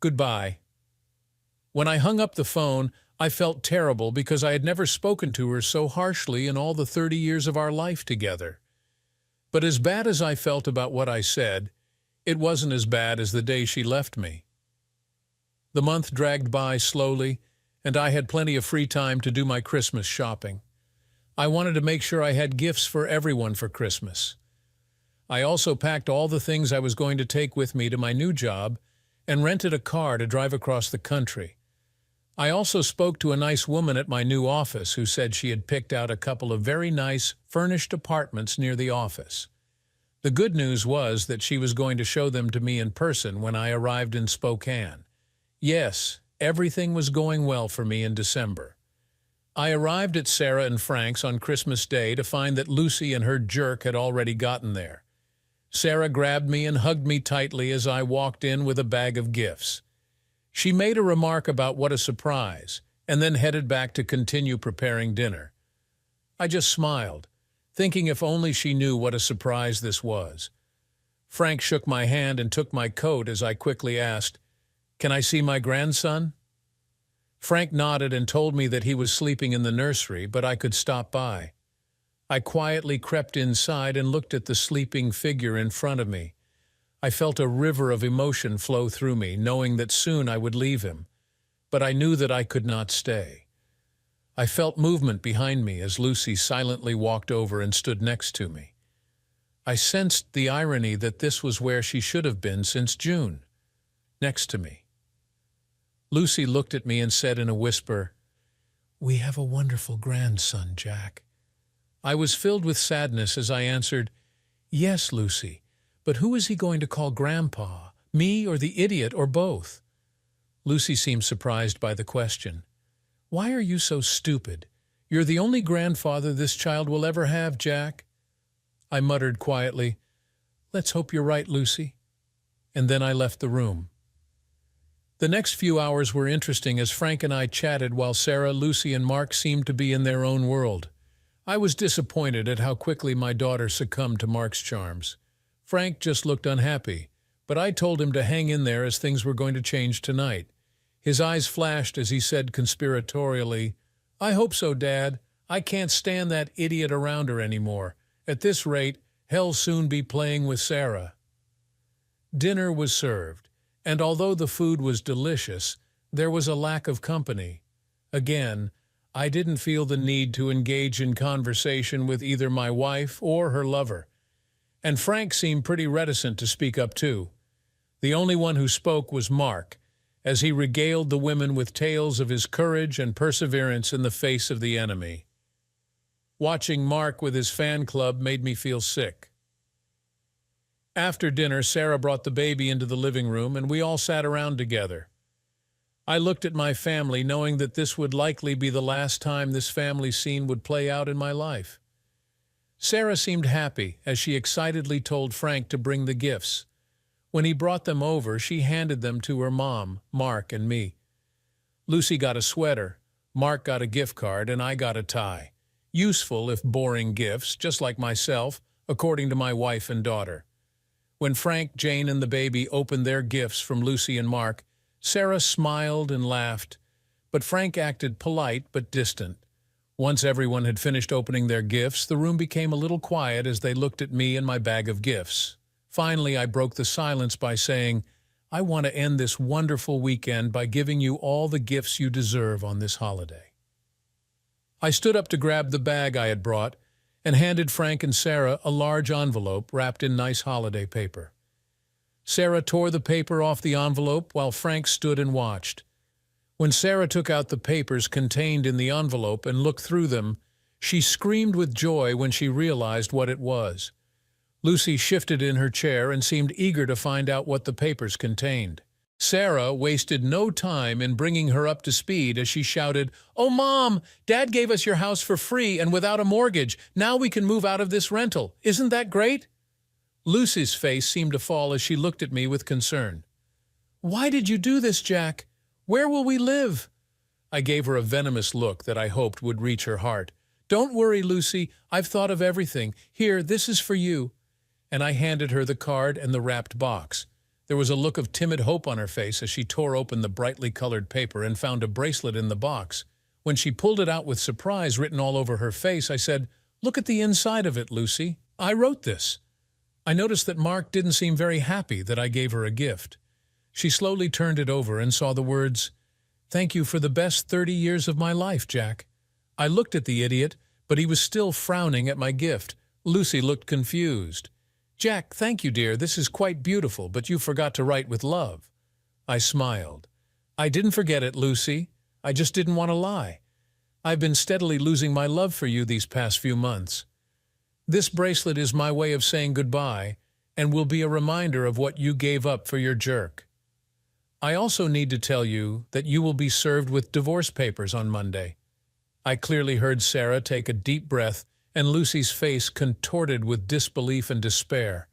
Goodbye." When I hung up the phone, I felt terrible because I had never spoken to her so harshly in all the 30 years of our life together. But as bad as I felt about what I said, it wasn't as bad as the day she left me. The month dragged by slowly, and I had plenty of free time to do my Christmas shopping. I wanted to make sure I had gifts for everyone for Christmas. I also packed all the things I was going to take with me to my new job and rented a car to drive across the country. I also spoke to a nice woman at my new office who said she had picked out a couple of very nice, furnished apartments near the office. The good news was that she was going to show them to me in person when I arrived in Spokane. Yes, everything was going well for me in December. I arrived at Sarah and Frank's on Christmas Day to find that Lucy and her jerk had already gotten there. Sarah grabbed me and hugged me tightly as I walked in with a bag of gifts. She made a remark about what a surprise, and then headed back to continue preparing dinner. I just smiled, thinking if only she knew what a surprise this was. Frank shook my hand and took my coat as I quickly asked, "Can I see my grandson?" Frank nodded and told me that he was sleeping in the nursery, but I could stop by. I quietly crept inside and looked at the sleeping figure in front of me. I felt a river of emotion flow through me, knowing that soon I would leave him, but I knew that I could not stay. I felt movement behind me as Lucy silently walked over and stood next to me. I sensed the irony that this was where she should have been since June, next to me. Lucy looked at me and said in a whisper, "We have a wonderful grandson, Jack." I was filled with sadness as I answered, "Yes, Lucy, but who is he going to call Grandpa? Me or the idiot, or both?" Lucy seemed surprised by the question. "Why are you so stupid? You're the only grandfather this child will ever have, Jack." I muttered quietly, "Let's hope you're right, Lucy." And then I left the room. The next few hours were interesting as Frank and I chatted while Sarah, Lucy, and Mark seemed to be in their own world. I was disappointed at how quickly my daughter succumbed to Mark's charms. Frank just looked unhappy, but I told him to hang in there as things were going to change tonight. His eyes flashed as he said conspiratorially, "I hope so, Dad. I can't stand that idiot around her anymore. At this rate, he'll soon be playing with Sarah." Dinner was served, and although the food was delicious, there was a lack of company. Again, I didn't feel the need to engage in conversation with either my wife or her lover. And Frank seemed pretty reticent to speak up too. The only one who spoke was Mark, as he regaled the women with tales of his courage and perseverance in the face of the enemy. Watching Mark with his fan club made me feel sick. After dinner, Sarah brought the baby into the living room, and we all sat around together. I looked at my family, knowing that this would likely be the last time this family scene would play out in my life. Sarah seemed happy as she excitedly told Frank to bring the gifts. When he brought them over, she handed them to her mom, Mark, and me. Lucy got a sweater, Mark got a gift card, and I got a tie. Useful if boring gifts, just like myself, according to my wife and daughter. When Frank, Jane, and the baby opened their gifts from Lucy and Mark, Sarah smiled and laughed, but Frank acted polite but distant. Once everyone had finished opening their gifts, the room became a little quiet as they looked at me and my bag of gifts. Finally, I broke the silence by saying, "I want to end this wonderful weekend by giving you all the gifts you deserve on this holiday." I stood up to grab the bag I had brought and handed Frank and Sarah a large envelope wrapped in nice holiday paper. Sarah tore the paper off the envelope while Frank stood and watched. When Sarah took out the papers contained in the envelope and looked through them, she screamed with joy when she realized what it was. Lucy shifted in her chair and seemed eager to find out what the papers contained. Sarah wasted no time in bringing her up to speed as she shouted, "Oh, Mom, Dad gave us your house for free and without a mortgage. Now we can move out of this rental. Isn't that great?" Lucy's face seemed to fall as she looked at me with concern. "Why did you do this, Jack? Where will we live?" I gave her a venomous look that I hoped would reach her heart. "Don't worry, Lucy. I've thought of everything. Here, this is for you." And I handed her the card and the wrapped box. There was a look of timid hope on her face as she tore open the brightly colored paper and found a bracelet in the box. When she pulled it out with surprise written all over her face, I said, "Look at the inside of it, Lucy. I wrote this." I noticed that Mark didn't seem very happy that I gave her a gift. She slowly turned it over and saw the words, "Thank you for the best 30 years of my life, Jack." I looked at the idiot, but he was still frowning at my gift. Lucy looked confused. "Jack, thank you, dear. This is quite beautiful, but you forgot to write with love." I smiled. "I didn't forget it, Lucy. I just didn't want to lie. I've been steadily losing my love for you these past few months. This bracelet is my way of saying goodbye and will be a reminder of what you gave up for your jerk. I also need to tell you that you will be served with divorce papers on Monday." I clearly heard Sarah take a deep breath, and Lucy's face contorted with disbelief and despair.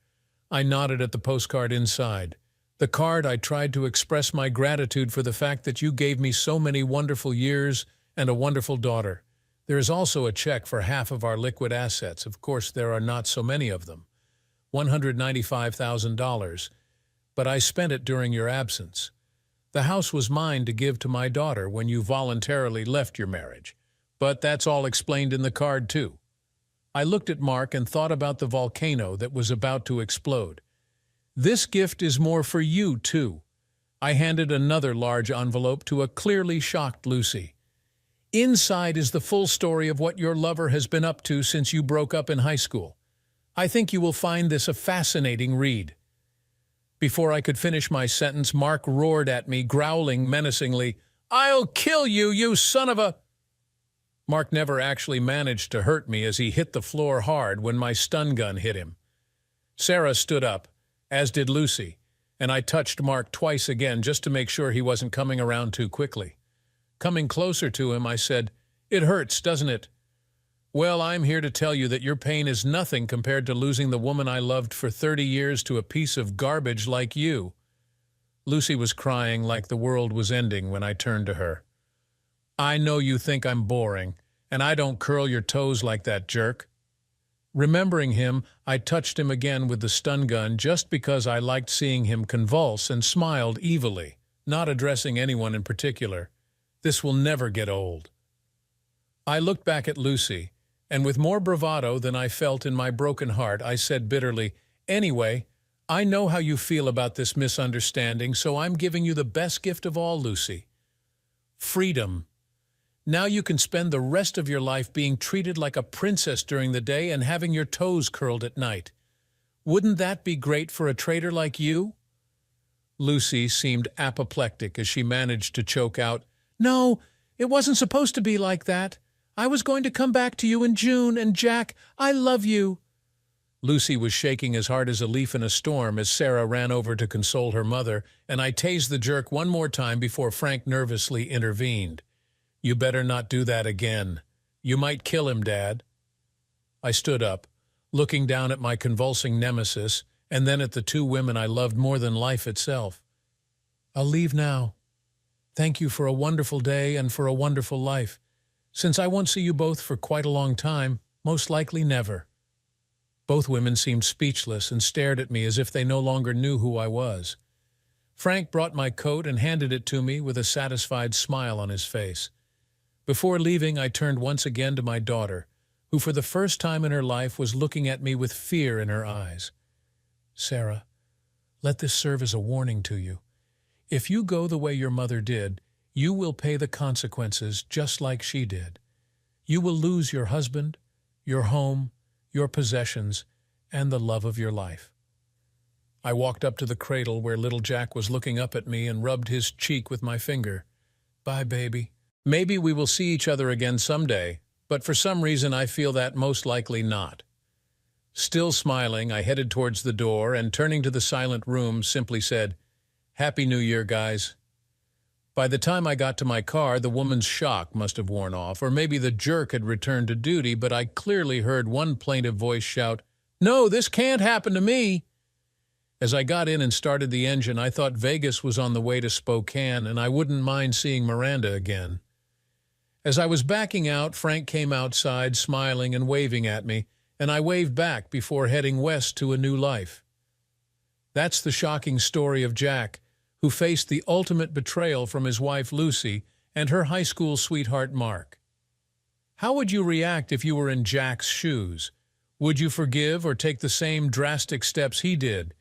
I nodded at the postcard inside. The card I tried to express my gratitude for the fact that you gave me so many wonderful years and a wonderful daughter. There is also a check for half of our liquid assets. Of course, there are not so many of them. $195,000, but I spent it during your absence. The house was mine to give to my daughter when you voluntarily left your marriage. But that's all explained in the card, too. I looked at Mark and thought about the volcano that was about to explode. "This gift is more for you, too." I handed another large envelope to a clearly shocked Lucy. "Inside is the full story of what your lover has been up to since you broke up in high school. I think you will find this a fascinating read." Before I could finish my sentence, Mark roared at me, growling menacingly, "I'll kill you, you son of a—" Mark never actually managed to hurt me as he hit the floor hard when my stun gun hit him. Sarah stood up, as did Lucy, and I touched Mark twice again just to make sure he wasn't coming around too quickly. Coming closer to him, I said, "It hurts, doesn't it? Well, I'm here to tell you that your pain is nothing compared to losing the woman I loved for 30 years to a piece of garbage like you." Lucy was crying like the world was ending when I turned to her. "I know you think I'm boring, and I don't curl your toes like that jerk." Remembering him, I touched him again with the stun gun just because I liked seeing him convulse and smiled evilly, not addressing anyone in particular. This will never get old. I looked back at Lucy, and with more bravado than I felt in my broken heart, I said bitterly, "Anyway, I know how you feel about this misunderstanding, so I'm giving you the best gift of all, Lucy. Freedom. Now you can spend the rest of your life being treated like a princess during the day and having your toes curled at night. Wouldn't that be great for a traitor like you?" Lucy seemed apoplectic as she managed to choke out, "No, it wasn't supposed to be like that. I was going to come back to you in June, and Jack, I love you." Lucy was shaking as hard as a leaf in a storm as Sarah ran over to console her mother, and I tased the jerk one more time before Frank nervously intervened. "You better not do that again. You might kill him, Dad." I stood up, looking down at my convulsing nemesis, and then at the two women I loved more than life itself. "I'll leave now. Thank you for a wonderful day and for a wonderful life. Since I won't see you both for quite a long time, most likely never." Both women seemed speechless and stared at me as if they no longer knew who I was. Frank brought my coat and handed it to me with a satisfied smile on his face. Before leaving, I turned once again to my daughter, who for the first time in her life was looking at me with fear in her eyes. "Sarah, let this serve as a warning to you. If you go the way your mother did, you will pay the consequences just like she did. You will lose your husband, your home, your possessions, and the love of your life." I walked up to the cradle where little Jack was looking up at me and rubbed his cheek with my finger. "Bye, baby. Maybe we will see each other again someday, but for some reason I feel that most likely not." Still smiling, I headed towards the door and, turning to the silent room, simply said, Happy New Year, guys. By the time I got to my car, the woman's shock must have worn off, or maybe the jerk had returned to duty, but I clearly heard one plaintive voice shout, "No, this can't happen to me!" As I got in and started the engine, I thought Vegas was on the way to Spokane, and I wouldn't mind seeing Miranda again. As I was backing out, Frank came outside, smiling and waving at me, and I waved back before heading west to a new life. That's the shocking story of Jack, who faced the ultimate betrayal from his wife Lucy and her high school sweetheart Mark. How would you react if you were in Jack's shoes? Would you forgive or take the same drastic steps he did?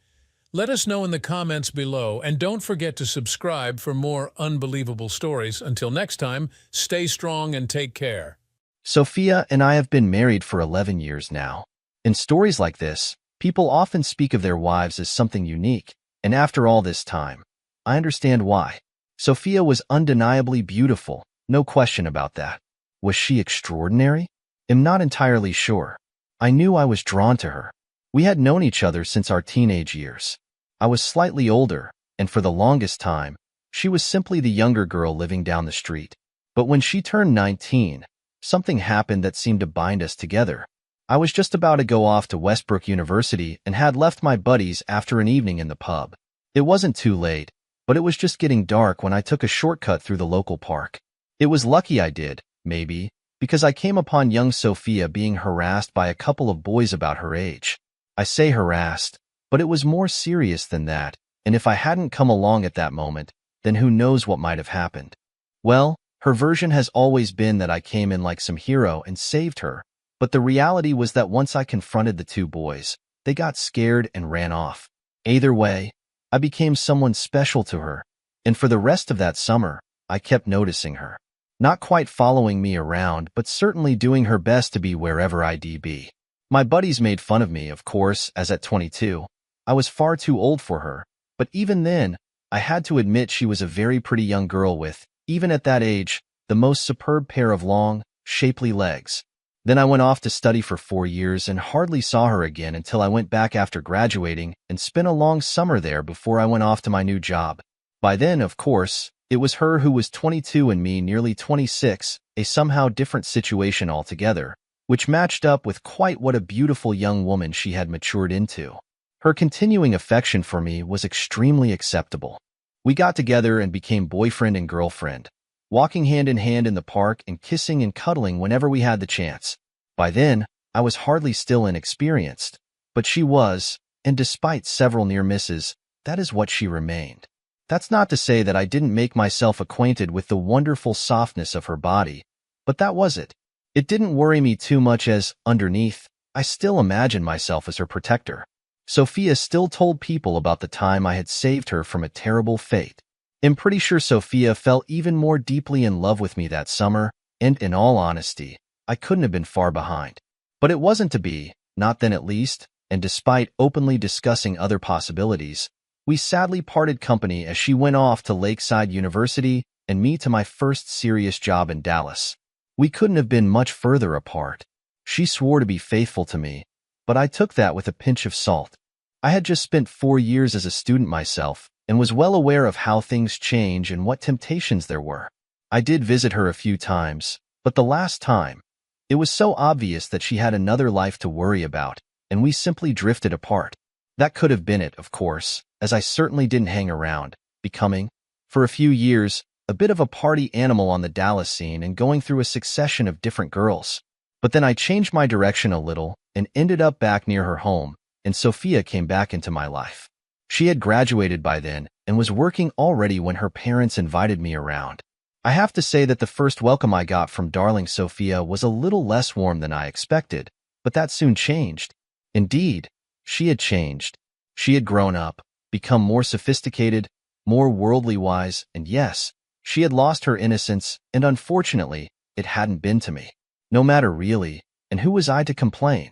Let us know in the comments below, and don't forget to subscribe for more unbelievable stories. Until next time, stay strong and take care. Sophia and I have been married for 11 years now. In stories like this, people often speak of their wives as something unique, and after all this time, I understand why. Sophia was undeniably beautiful, no question about that. Was she extraordinary? I'm not entirely sure. I knew I was drawn to her. We had known each other since our teenage years. I was slightly older, and for the longest time, she was simply the younger girl living down the street. But when she turned 19, something happened that seemed to bind us together. I was just about to go off to Westbrook University and had left my buddies after an evening in the pub. It wasn't too late, but it was just getting dark when I took a shortcut through the local park. It was lucky I did, maybe, because I came upon young Sophia being harassed by a couple of boys about her age. I say harassed, but it was more serious than that, and if I hadn't come along at that moment, then who knows what might have happened. Well, her version has always been that I came in like some hero and saved her, but the reality was that once I confronted the two boys, they got scared and ran off. Either way, I became someone special to her, and for the rest of that summer, I kept noticing her. Not quite following me around, but certainly doing her best to be wherever I'd be. My buddies made fun of me, of course, as at 22, I was far too old for her, but even then, I had to admit she was a very pretty young girl with, even at that age, the most superb pair of long, shapely legs. Then I went off to study for 4 years and hardly saw her again until I went back after graduating and spent a long summer there before I went off to my new job. By then, of course, it was her who was 22 and me nearly 26, a somehow different situation altogether, which matched up with quite what a beautiful young woman she had matured into. Her continuing affection for me was extremely acceptable. We got together and became boyfriend and girlfriend, walking hand in hand in the park and kissing and cuddling whenever we had the chance. By then, I was hardly still inexperienced, but she was, and despite several near misses, that is what she remained. That's not to say that I didn't make myself acquainted with the wonderful softness of her body, but that was it. It didn't worry me too much as, underneath, I still imagined myself as her protector. Sophia still told people about the time I had saved her from a terrible fate. I'm pretty sure Sophia fell even more deeply in love with me that summer, and in all honesty, I couldn't have been far behind. But it wasn't to be, not then at least, and despite openly discussing other possibilities, we sadly parted company as she went off to Lakeside University and me to my first serious job in Dallas. We couldn't have been much further apart. She swore to be faithful to me, but I took that with a pinch of salt. I had just spent 4 years as a student myself and was well aware of how things change and what temptations there were. I did visit her a few times, but the last time, it was so obvious that she had another life to worry about, and we simply drifted apart. That could have been it, of course, as I certainly didn't hang around, becoming, for a few years, a bit of a party animal on the Dallas scene and going through a succession of different girls. But then I changed my direction a little and ended up back near her home, and Sophia came back into my life. She had graduated by then and was working already when her parents invited me around. I have to say that the first welcome I got from darling Sophia was a little less warm than I expected, but that soon changed. Indeed, she had changed. She had grown up, become more sophisticated, more worldly wise, and yes, she had lost her innocence, and unfortunately, it hadn't been to me. No matter really, and who was I to complain?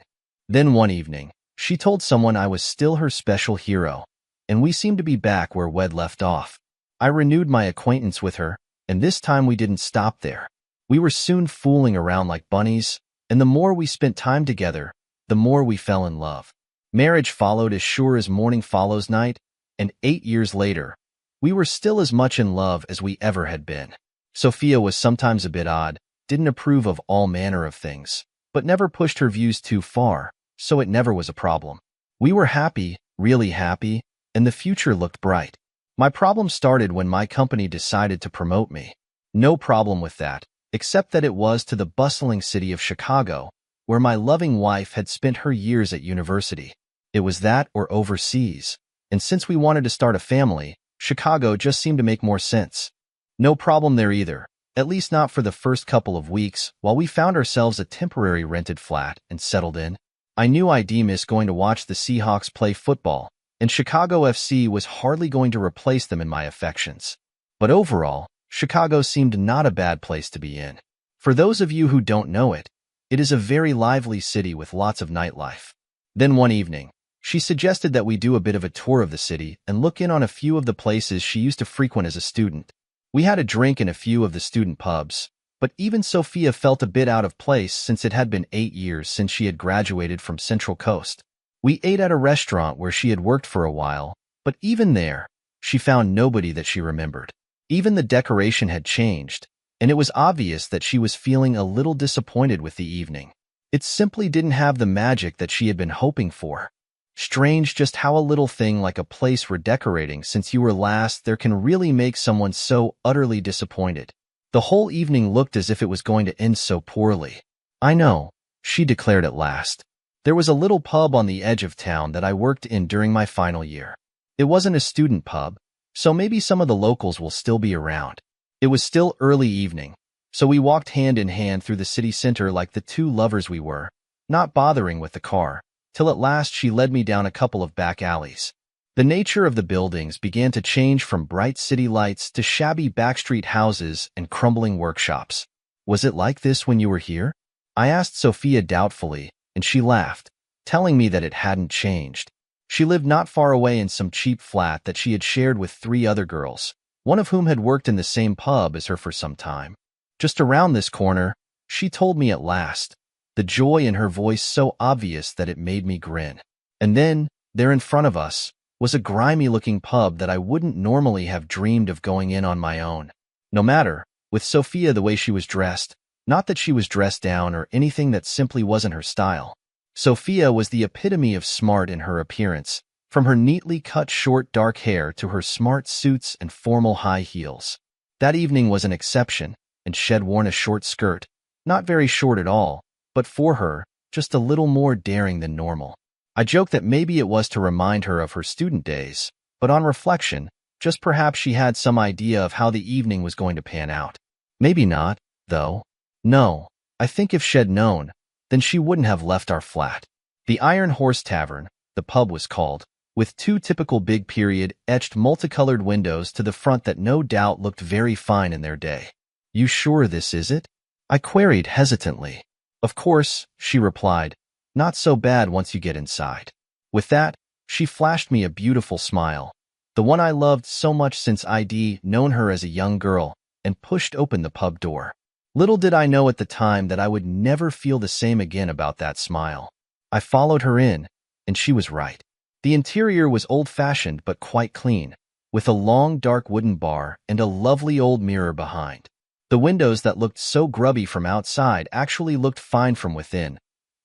Then one evening, she told someone I was still her special hero, and we seemed to be back where we'd left off. I renewed my acquaintance with her, and this time we didn't stop there. We were soon fooling around like bunnies, and the more we spent time together, the more we fell in love. Marriage followed as sure as morning follows night, and 8 years later, We were still as much in love as we ever had been. Sophia was sometimes a bit odd, didn't approve of all manner of things, but never pushed her views too far, so it never was a problem. We were happy, really happy, and the future looked bright. My problem started when my company decided to promote me. No problem with that, except that it was to the bustling city of Chicago, where my loving wife had spent her years at university. It was that or overseas, and since we wanted to start a family, Chicago just seemed to make more sense. No problem there either, at least not for the first couple of weeks, while we found ourselves a temporary rented flat and settled in. I knew I'd miss going to watch the Seahawks play football, and Chicago FC was hardly going to replace them in my affections. But overall, Chicago seemed not a bad place to be in. For those of you who don't know it, it is a very lively city with lots of nightlife. Then one evening, she suggested that we do a bit of a tour of the city and look in on a few of the places she used to frequent as a student. We had a drink in a few of the student pubs, but even Sophia felt a bit out of place since it had been 8 years since she had graduated from Central Coast. We ate at a restaurant where she had worked for a while, but even there, she found nobody that she remembered. Even the decoration had changed, and it was obvious that she was feeling a little disappointed with the evening. It simply didn't have the magic that she had been hoping for. Strange just how a little thing like a place redecorating since you were last there can really make someone so utterly disappointed. The whole evening looked as if it was going to end so poorly. I know, she declared at last. There was a little pub on the edge of town that I worked in during my final year. It wasn't a student pub, so maybe some of the locals will still be around. It was still early evening, so we walked hand in hand through the city center like the two lovers we were, not bothering with the car, till at last she led me down a couple of back alleys. The nature of the buildings began to change from bright city lights to shabby backstreet houses and crumbling workshops. Was it like this when you were here? I asked Sophia doubtfully, and she laughed, telling me that it hadn't changed. She lived not far away in some cheap flat that she had shared with 3 other girls, one of whom had worked in the same pub as her for some time. Just around this corner, she told me at last, the joy in her voice so obvious that it made me grin. And then, there in front of us, was a grimy-looking pub that I wouldn't normally have dreamed of going in on my own. No matter, with Sophia the way she was dressed, not that she was dressed down or anything that simply wasn't her style. Sophia was the epitome of smart in her appearance, from her neatly cut short dark hair to her smart suits and formal high heels. That evening was an exception, and she'd worn a short skirt, not very short at all, but for her, just a little more daring than normal. I joked that maybe it was to remind her of her student days, but on reflection, just perhaps she had some idea of how the evening was going to pan out. Maybe not, though. No, I think if she'd known, then she wouldn't have left our flat. The Iron Horse Tavern, the pub was called, with 2 typical big period etched multicolored windows to the front that no doubt looked very fine in their day. You sure this is it? I queried hesitantly. Of course, she replied, not so bad once you get inside. With that, she flashed me a beautiful smile, the one I loved so much since I'd known her as a young girl, and pushed open the pub door. Little did I know at the time that I would never feel the same again about that smile. I followed her in, and she was right. The interior was old-fashioned but quite clean, with a long dark wooden bar and a lovely old mirror behind. The windows that looked so grubby from outside actually looked fine from within,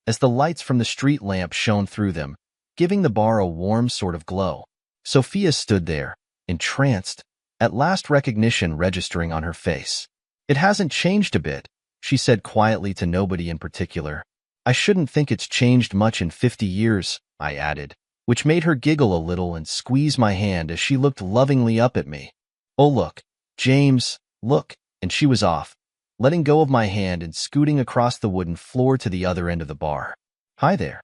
as the lights from the street lamp shone through them, giving the bar a warm sort of glow. Sophia stood there, entranced, at last recognition registering on her face. It hasn't changed a bit, she said quietly to nobody in particular. I shouldn't think it's changed much in 50 years, I added, which made her giggle a little and squeeze my hand as she looked lovingly up at me. Oh look, James, look, and she was off, letting go of my hand and scooting across the wooden floor to the other end of the bar. Hi there.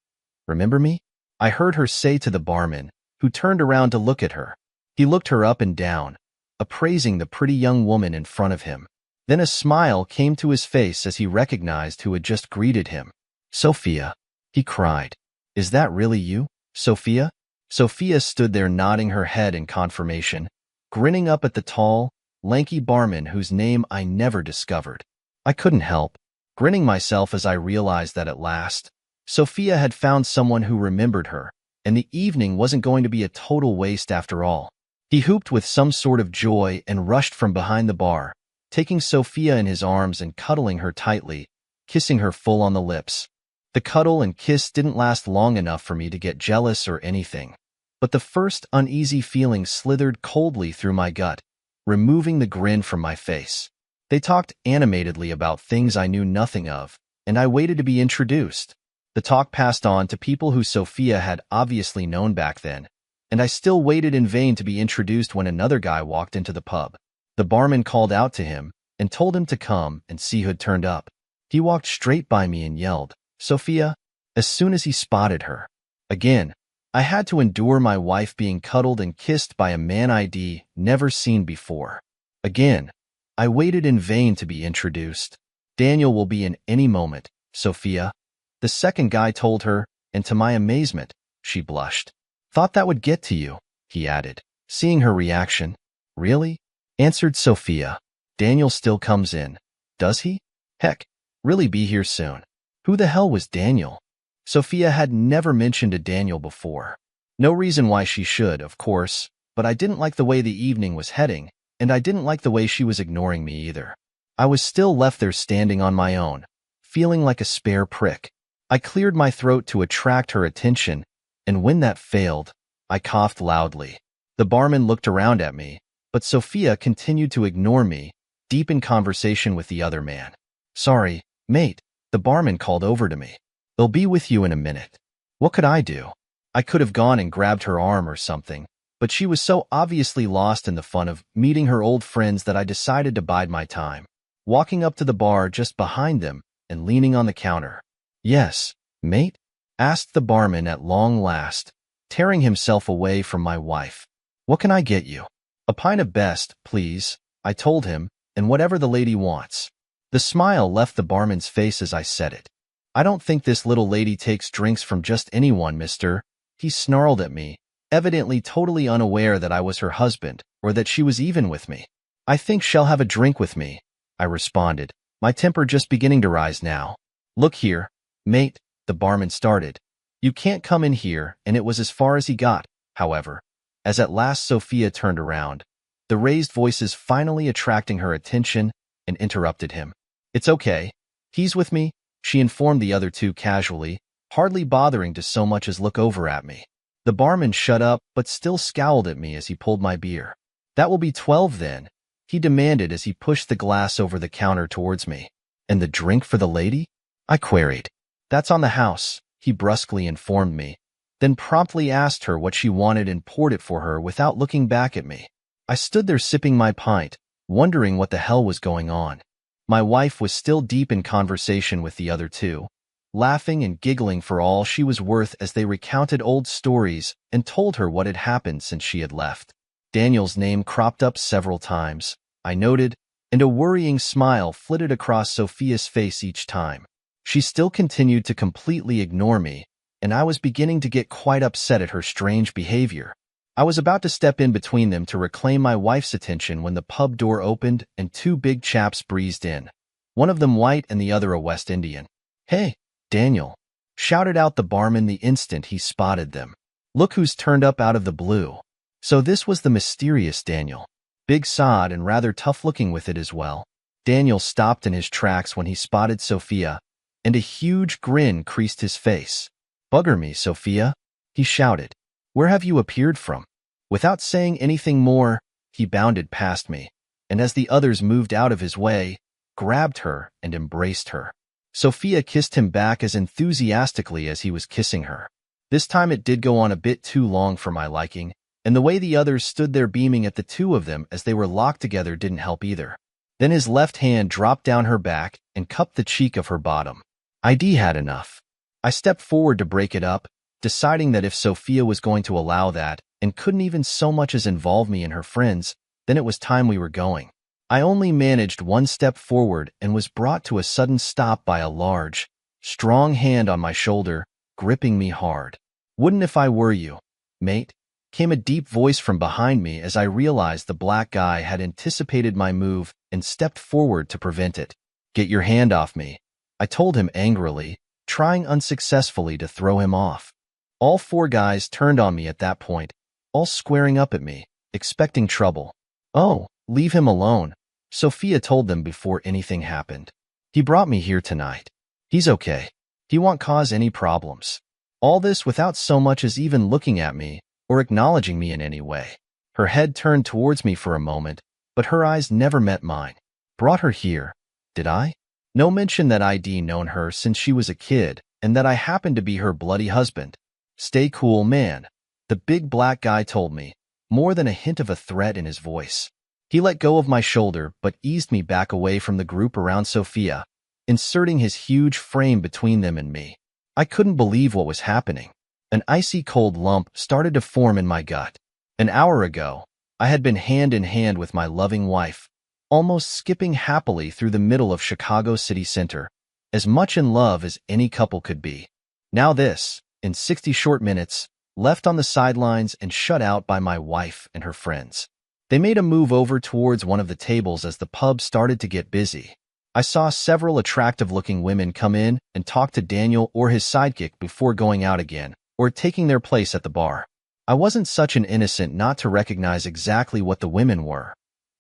Remember me? I heard her say to the barman, who turned around to look at her. He looked her up and down, appraising the pretty young woman in front of him. Then a smile came to his face as he recognized who had just greeted him. Sophia, he cried. Is that really you, Sophia? Sophia stood there nodding her head in confirmation, grinning up at the tall, lanky barman whose name I never discovered. I couldn't help grinning myself as I realized that at last, Sophia had found someone who remembered her, and the evening wasn't going to be a total waste after all. He whooped with some sort of joy and rushed from behind the bar, taking Sophia in his arms and cuddling her tightly, kissing her full on the lips. The cuddle and kiss didn't last long enough for me to get jealous or anything, but the first uneasy feeling slithered coldly through my gut, removing the grin from my face. They talked animatedly about things I knew nothing of, and I waited to be introduced. The talk passed on to people who Sophia had obviously known back then, and I still waited in vain to be introduced when another guy walked into the pub. The barman called out to him and told him to come and see who'd turned up. He walked straight by me and yelled, "Sophia," as soon as he spotted her. Again, I had to endure my wife being cuddled and kissed by a man I'd never seen before. Again, I waited in vain to be introduced. "Daniel will be in any moment, Sophia," the second guy told her, and to my amazement, she blushed. "Thought that would get to you," he added, seeing her reaction. "Really?" answered Sophia. "Daniel still comes in, does he? Heck, really be here soon." Who the hell was Daniel? Sophia had never mentioned a Daniel before. No reason why she should, of course, but I didn't like the way the evening was heading, and I didn't like the way she was ignoring me either. I was still left there standing on my own, feeling like a spare prick. I cleared my throat to attract her attention, and when that failed, I coughed loudly. The barman looked around at me, but Sophia continued to ignore me, deep in conversation with the other man. "Sorry, mate," the barman called over to me. "They'll be with you in a minute." What could I do? I could have gone and grabbed her arm or something, but she was so obviously lost in the fun of meeting her old friends that I decided to bide my time, walking up to the bar just behind them and leaning on the counter. "Yes, mate?" asked the barman at long last, tearing himself away from my wife. "What can I get you?" "A pint of best, please," I told him, "and whatever the lady wants." The smile left the barman's face as I said it. "I don't think this little lady takes drinks from just anyone, mister," he snarled at me, evidently totally unaware that I was her husband or that she was even with me. "I think she'll have a drink with me," I responded, my temper just beginning to rise now. "Look here, mate," the barman started. "You can't come in here," and it was as far as he got, however, as at last Sophia turned around, the raised voices finally attracting her attention, and interrupted him. "It's okay. He's with me," she informed the other two casually, hardly bothering to so much as look over at me. The barman shut up but still scowled at me as he pulled my beer. "That will be 12 then," he demanded as he pushed the glass over the counter towards me. "And the drink for the lady?" I queried. "That's on the house," he brusquely informed me, then promptly asked her what she wanted and poured it for her without looking back at me. I stood there sipping my pint, wondering what the hell was going on. My wife was still deep in conversation with the other two, laughing and giggling for all she was worth as they recounted old stories and told her what had happened since she had left. Daniel's name cropped up several times, I noted, and a worrying smile flitted across Sophia's face each time. She still continued to completely ignore me, and I was beginning to get quite upset at her strange behavior. I was about to step in between them to reclaim my wife's attention when the pub door opened and two big chaps breezed in, one of them white and the other a West Indian. "Hey, Daniel," shouted out the barman the instant he spotted them. "Look who's turned up out of the blue." So this was the mysterious Daniel. Big sod and rather tough-looking with it as well. Daniel stopped in his tracks when he spotted Sophia, and a huge grin creased his face. "Bugger me, Sophia," he shouted. "Where have you appeared from?" Without saying anything more, he bounded past me, and as the others moved out of his way, grabbed her and embraced her. Sophia kissed him back as enthusiastically as he was kissing her. This time it did go on a bit too long for my liking, and the way the others stood there beaming at the two of them as they were locked together didn't help either. Then his left hand dropped down her back and cupped the cheek of her bottom. I'd had enough. I stepped forward to break it up, deciding that if Sophia was going to allow that and couldn't even so much as involve me and her friends, then it was time we were going. I only managed one step forward and was brought to a sudden stop by a large, strong hand on my shoulder, gripping me hard. "Wouldn't if I were you, mate," came a deep voice from behind me as I realized the black guy had anticipated my move and stepped forward to prevent it. "Get your hand off me," I told him angrily, trying unsuccessfully to throw him off. All four guys turned on me at that point, all squaring up at me, expecting trouble. Oh, leave him alone, Sophia told them before anything happened. He brought me here tonight. He's okay. He won't cause any problems. All this without so much as even looking at me or acknowledging me in any way. Her head turned towards me for a moment, but her eyes never met mine. Brought her here, did I? No mention that I'd known her since she was a kid and that I happened to be her bloody husband. Stay cool, man, the big black guy told me, more than a hint of a threat in his voice. He let go of my shoulder but eased me back away from the group around Sophia, inserting his huge frame between them and me. I couldn't believe what was happening. An icy cold lump started to form in my gut. An hour ago, I had been hand in hand with my loving wife, almost skipping happily through the middle of Chicago city center, as much in love as any couple could be. Now this, in 60 short minutes, left on the sidelines and shut out by my wife and her friends. They made a move over towards one of the tables as the pub started to get busy. I saw several attractive-looking women come in and talk to Daniel or his sidekick before going out again, or taking their place at the bar. I wasn't such an innocent not to recognize exactly what the women were,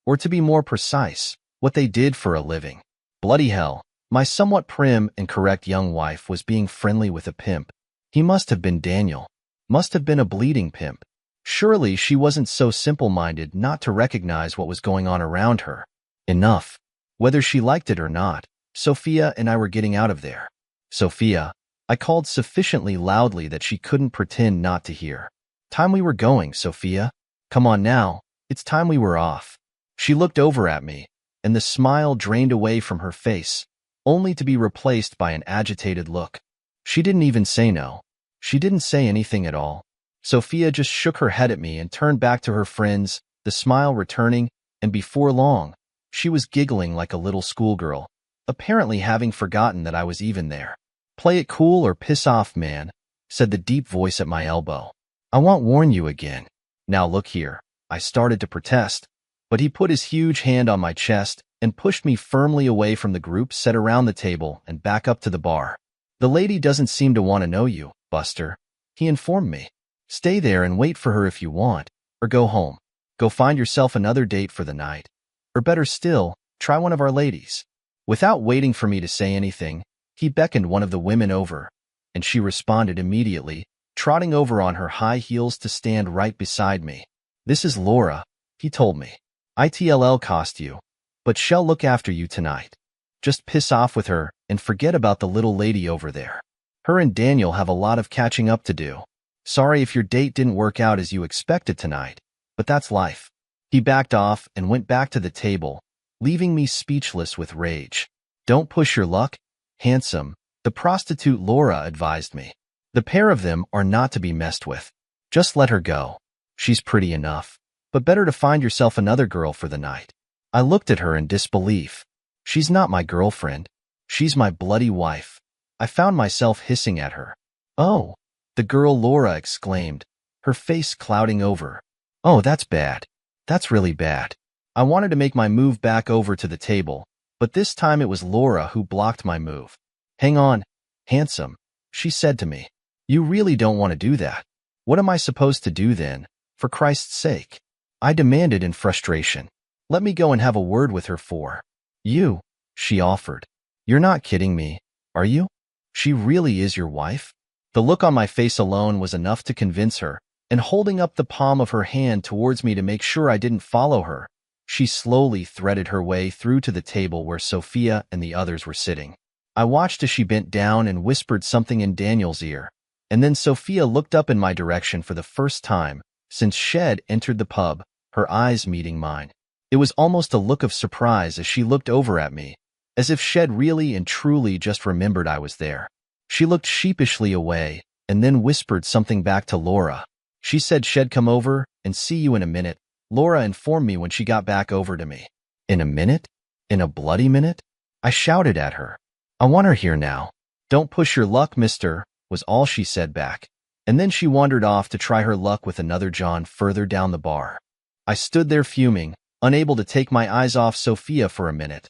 or to be more precise, what they did for a living. Bloody hell, my somewhat prim and correct young wife was being friendly with a pimp. He must have been Daniel. Must have been a bleeding pimp. Surely she wasn't so simple-minded not to recognize what was going on around her. Enough. Whether she liked it or not, Sophia and I were getting out of there. Sophia, I called sufficiently loudly that she couldn't pretend not to hear. Time we were going, Sophia. Come on now, it's time we were off. She looked over at me, and the smile drained away from her face, only to be replaced by an agitated look. She didn't even say no. She didn't say anything at all. Sophia just shook her head at me and turned back to her friends, the smile returning, and before long, she was giggling like a little schoolgirl, apparently having forgotten that I was even there. Play it cool or piss off, man, said the deep voice at my elbow. I won't warn you again. Now look here, I started to protest, but he put his huge hand on my chest and pushed me firmly away from the group set around the table and back up to the bar. The lady doesn't seem to want to know you, Buster, he informed me. Stay there and wait for her if you want, or go home. Go find yourself another date for the night. Or better still, try one of our ladies. Without waiting for me to say anything, he beckoned one of the women over, and she responded immediately, trotting over on her high heels to stand right beside me. This is Laura, he told me. ITLL cost you, but she'll look after you tonight. Just piss off with her and forget about the little lady over there. Her and Daniel have a lot of catching up to do. Sorry if your date didn't work out as you expected tonight, but that's life. He backed off and went back to the table, leaving me speechless with rage. Don't push your luck, handsome, the prostitute Laura advised me. The pair of them are not to be messed with. Just let her go. She's pretty enough, but better to find yourself another girl for the night. I looked at her in disbelief. She's not my girlfriend. She's my bloody wife. I found myself hissing at her. Oh, the girl, Laura exclaimed, her face clouding over. Oh, that's bad. That's really bad. I wanted to make my move back over to the table, but this time it was Laura who blocked my move. Hang on, handsome, she said to me. You really don't want to do that. What am I supposed to do then, for Christ's sake? I demanded in frustration. Let me go and have a word with her for you, she offered. You're not kidding me, are you? She really is your wife? The look on my face alone was enough to convince her, and holding up the palm of her hand towards me to make sure I didn't follow her, she slowly threaded her way through to the table where Sophia and the others were sitting. I watched as she bent down and whispered something in Daniel's ear, and then Sophia looked up in my direction for the first time since Shed entered the pub, her eyes meeting mine. It was almost a look of surprise as she looked over at me, as if Shed really and truly just remembered I was there. She looked sheepishly away, and then whispered something back to Laura. She said she'd come over and see you in a minute, Laura informed me when she got back over to me. In a minute? In a bloody minute? I shouted at her. I want her here now. Don't push your luck, mister, was all she said back. And then she wandered off to try her luck with another John further down the bar. I stood there fuming, unable to take my eyes off Sophia for a minute.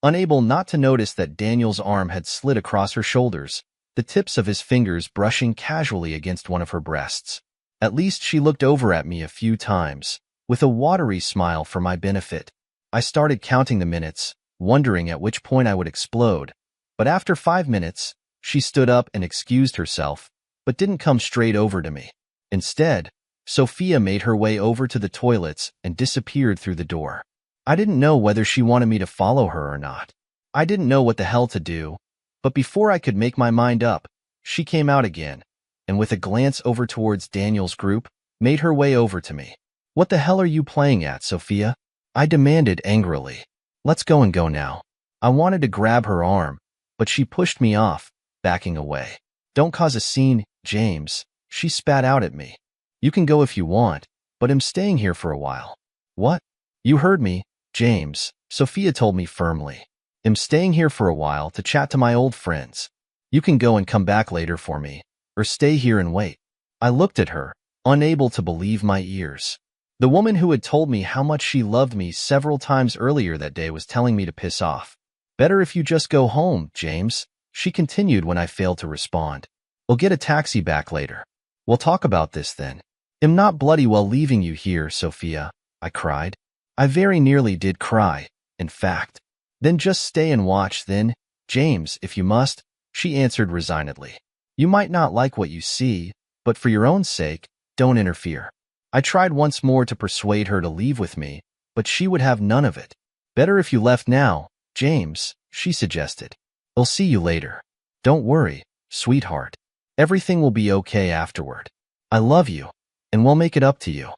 Unable not to notice that Daniel's arm had slid across her shoulders, the tips of his fingers brushing casually against one of her breasts. At least she looked over at me a few times, with a watery smile for my benefit. I started counting the minutes, wondering at which point I would explode. But after 5 minutes, she stood up and excused herself, but didn't come straight over to me. Instead, Sophia made her way over to the toilets and disappeared through the door. I didn't know whether she wanted me to follow her or not. I didn't know what the hell to do, but before I could make my mind up, she came out again, and with a glance over towards Daniel's group, made her way over to me. "What the hell are you playing at, Sophia?" I demanded angrily. "Let's go and go now." I wanted to grab her arm, but she pushed me off, backing away. "Don't cause a scene, James," she spat out at me. "You can go if you want, but I'm staying here for a while." "What?" "You heard me, James," Sophia told me firmly. "I'm staying here for a while to chat to my old friends. You can go and come back later for me, or stay here and wait." I looked at her, unable to believe my ears. The woman who had told me how much she loved me several times earlier that day was telling me to piss off. "Better if you just go home, James," she continued when I failed to respond. "We'll get a taxi back later. We'll talk about this then." "I'm not bloody well leaving you here, Sophia," I cried. I very nearly did cry, in fact. "Then just stay and watch then, James, if you must," she answered resignedly. "You might not like what you see, but for your own sake, don't interfere." I tried once more to persuade her to leave with me, but she would have none of it. "Better if you left now, James," she suggested. "I'll see you later. Don't worry, sweetheart. Everything will be okay afterward. I love you, and we'll make it up to you.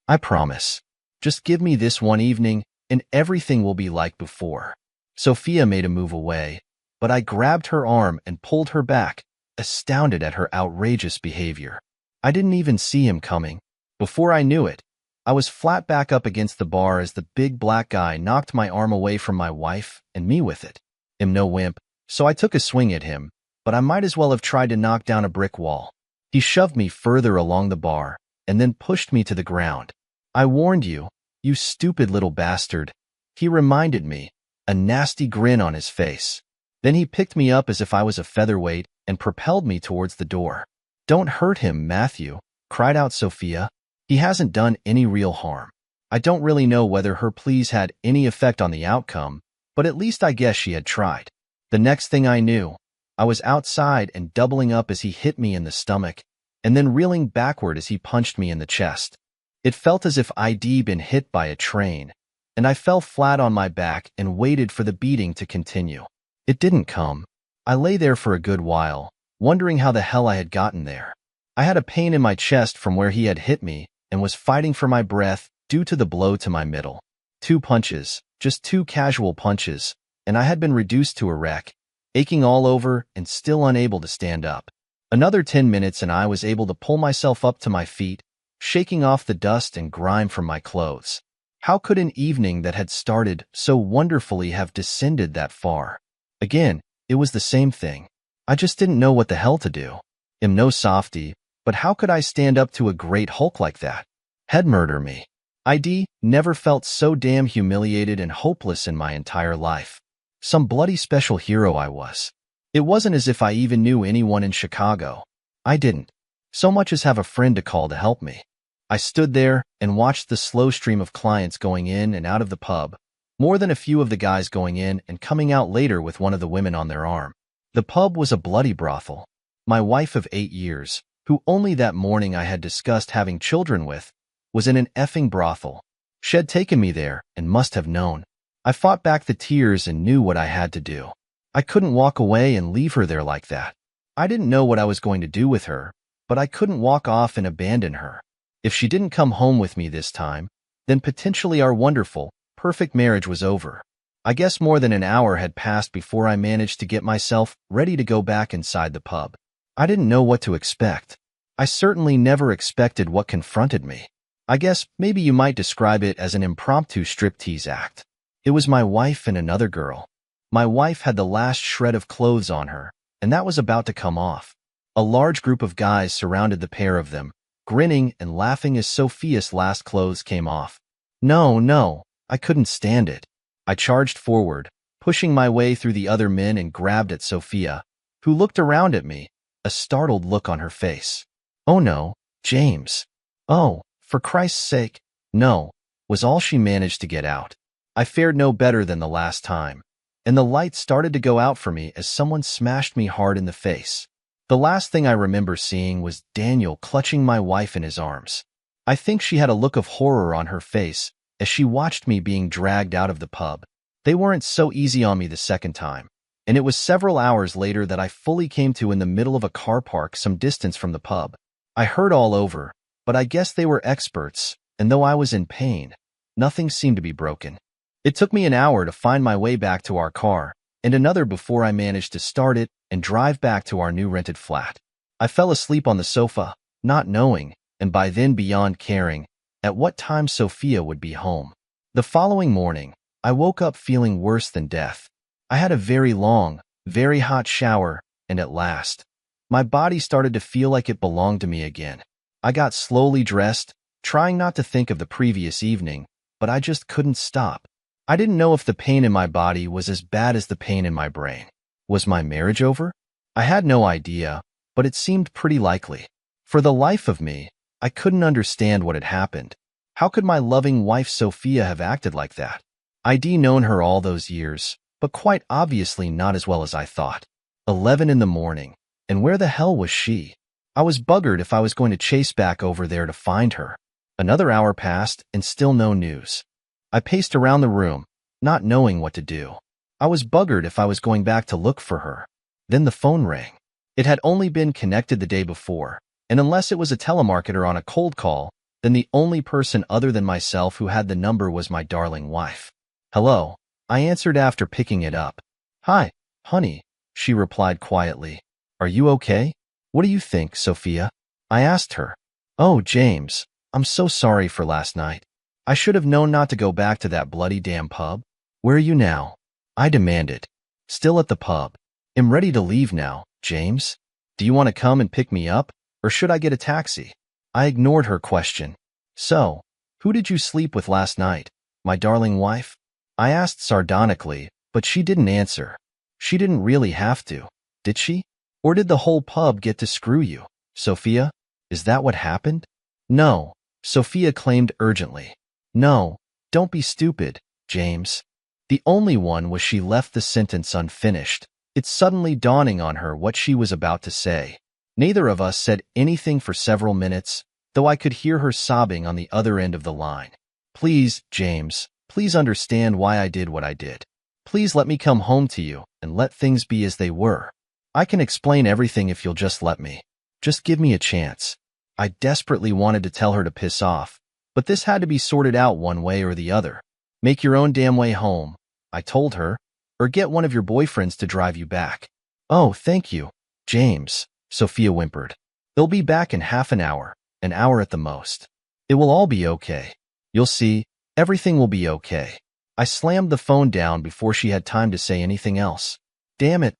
I promise. Just give me this one evening, and everything will be like before." Sophia made a move away, but I grabbed her arm and pulled her back, astounded at her outrageous behavior. I didn't even see him coming. Before I knew it, I was flat back up against the bar as the big black guy knocked my arm away from my wife and me with it. I'm no wimp, so I took a swing at him, but I might as well have tried to knock down a brick wall. He shoved me further along the bar and then pushed me to the ground. "I warned you, you stupid little bastard," he reminded me, a nasty grin on his face. Then he picked me up as if I was a featherweight and propelled me towards the door. "Don't hurt him, Matthew," cried out Sophia. "He hasn't done any real harm." I don't really know whether her pleas had any effect on the outcome, but at least I guess she had tried. The next thing I knew, I was outside and doubling up as he hit me in the stomach, and then reeling backward as he punched me in the chest. It felt as if I'd been hit by a train, and I fell flat on my back and waited for the beating to continue. It didn't come. I lay there for a good while, wondering how the hell I had gotten there. I had a pain in my chest from where he had hit me and was fighting for my breath due to the blow to my middle. 2 punches, just 2 casual punches, and I had been reduced to a wreck, aching all over and still unable to stand up. Another 10 minutes and I was able to pull myself up to my feet, shaking off the dust and grime from my clothes. How could an evening that had started so wonderfully have descended that far? Again, it was the same thing. I just didn't know what the hell to do. I'm no softy, but how could I stand up to a great Hulk like that? He'd murder me. I'd never felt so damn humiliated and hopeless in my entire life. Some bloody special hero I was. It wasn't as if I even knew anyone in Chicago. I didn't so much as have a friend to call to help me. I stood there and watched the slow stream of clients going in and out of the pub, more than a few of the guys going in and coming out later with one of the women on their arm. The pub was a bloody brothel. My wife of 8 years, who only that morning I had discussed having children with, was in an effing brothel. She had taken me there and must have known. I fought back the tears and knew what I had to do. I couldn't walk away and leave her there like that. I didn't know what I was going to do with her, but I couldn't walk off and abandon her. If she didn't come home with me this time, then potentially our wonderful, perfect marriage was over. I guess more than an hour had passed before I managed to get myself ready to go back inside the pub. I didn't know what to expect. I certainly never expected what confronted me. I guess maybe you might describe it as an impromptu striptease act. It was my wife and another girl. My wife had the last shred of clothes on her, and that was about to come off. A large group of guys surrounded the pair of them, grinning and laughing as Sophia's last clothes came off. No, I couldn't stand it. I charged forward, pushing my way through the other men and grabbed at Sophia, who looked around at me, a startled look on her face. "Oh no, James. Oh, for Christ's sake, no," was all she managed to get out. I fared no better than the last time, and the light started to go out for me as someone smashed me hard in the face. The last thing I remember seeing was Daniel clutching my wife in his arms. I think she had a look of horror on her face as she watched me being dragged out of the pub. They weren't so easy on me the second time, and it was several hours later that I fully came to in the middle of a car park some distance from the pub. I heard all over, but I guess they were experts, and though I was in pain, nothing seemed to be broken. It took me an hour to find my way back to our car, and another before I managed to start it and drive back to our new rented flat. I fell asleep on the sofa, not knowing, and by then beyond caring, at what time Sophia would be home. The following morning, I woke up feeling worse than death. I had a very long, very hot shower, and at last, my body started to feel like it belonged to me again. I got slowly dressed, trying not to think of the previous evening, but I just couldn't stop. I didn't know if the pain in my body was as bad as the pain in my brain. Was my marriage over? I had no idea, but it seemed pretty likely. For the life of me, I couldn't understand what had happened. How could my loving wife Sophia have acted like that? I'd known her all those years, but quite obviously not as well as I thought. 11 in the morning, and where the hell was she? I was buggered if I was going to chase back over there to find her. Another hour passed, and still no news. I paced around the room, not knowing what to do. I was buggered if I was going back to look for her. Then the phone rang. It had only been connected the day before, and unless it was a telemarketer on a cold call, then the only person other than myself who had the number was my darling wife. Hello, I answered after picking it up. Hi, honey, she replied quietly. Are you okay? What do you think, Sophia? I asked her. Oh, James, I'm so sorry for last night. I should have known not to go back to that bloody damn pub. Where are you now? I demanded. Still at the pub. I'm ready to leave now, James. Do you want to come and pick me up, or should I get a taxi? I ignored her question. So, who did you sleep with last night? My darling wife? I asked sardonically, but she didn't answer. She didn't really have to, did she? Or did the whole pub get to screw you, Sophia? Is that what happened? No, Sophia claimed urgently. No, don't be stupid, James. The only one was she left the sentence unfinished, it suddenly dawning on her what she was about to say. Neither of us said anything for several minutes, though I could hear her sobbing on the other end of the line. Please, James, please understand why I did what I did. Please let me come home to you and let things be as they were. I can explain everything if you'll just let me. Just give me a chance. I desperately wanted to tell her to piss off, but this had to be sorted out one way or the other. Make your own damn way home, I told her, or get one of your boyfriends to drive you back. Oh, thank you, James, Sophia whimpered. They'll be back in half an hour at the most. It will all be okay. You'll see, everything will be okay. I slammed the phone down before she had time to say anything else. Damn it,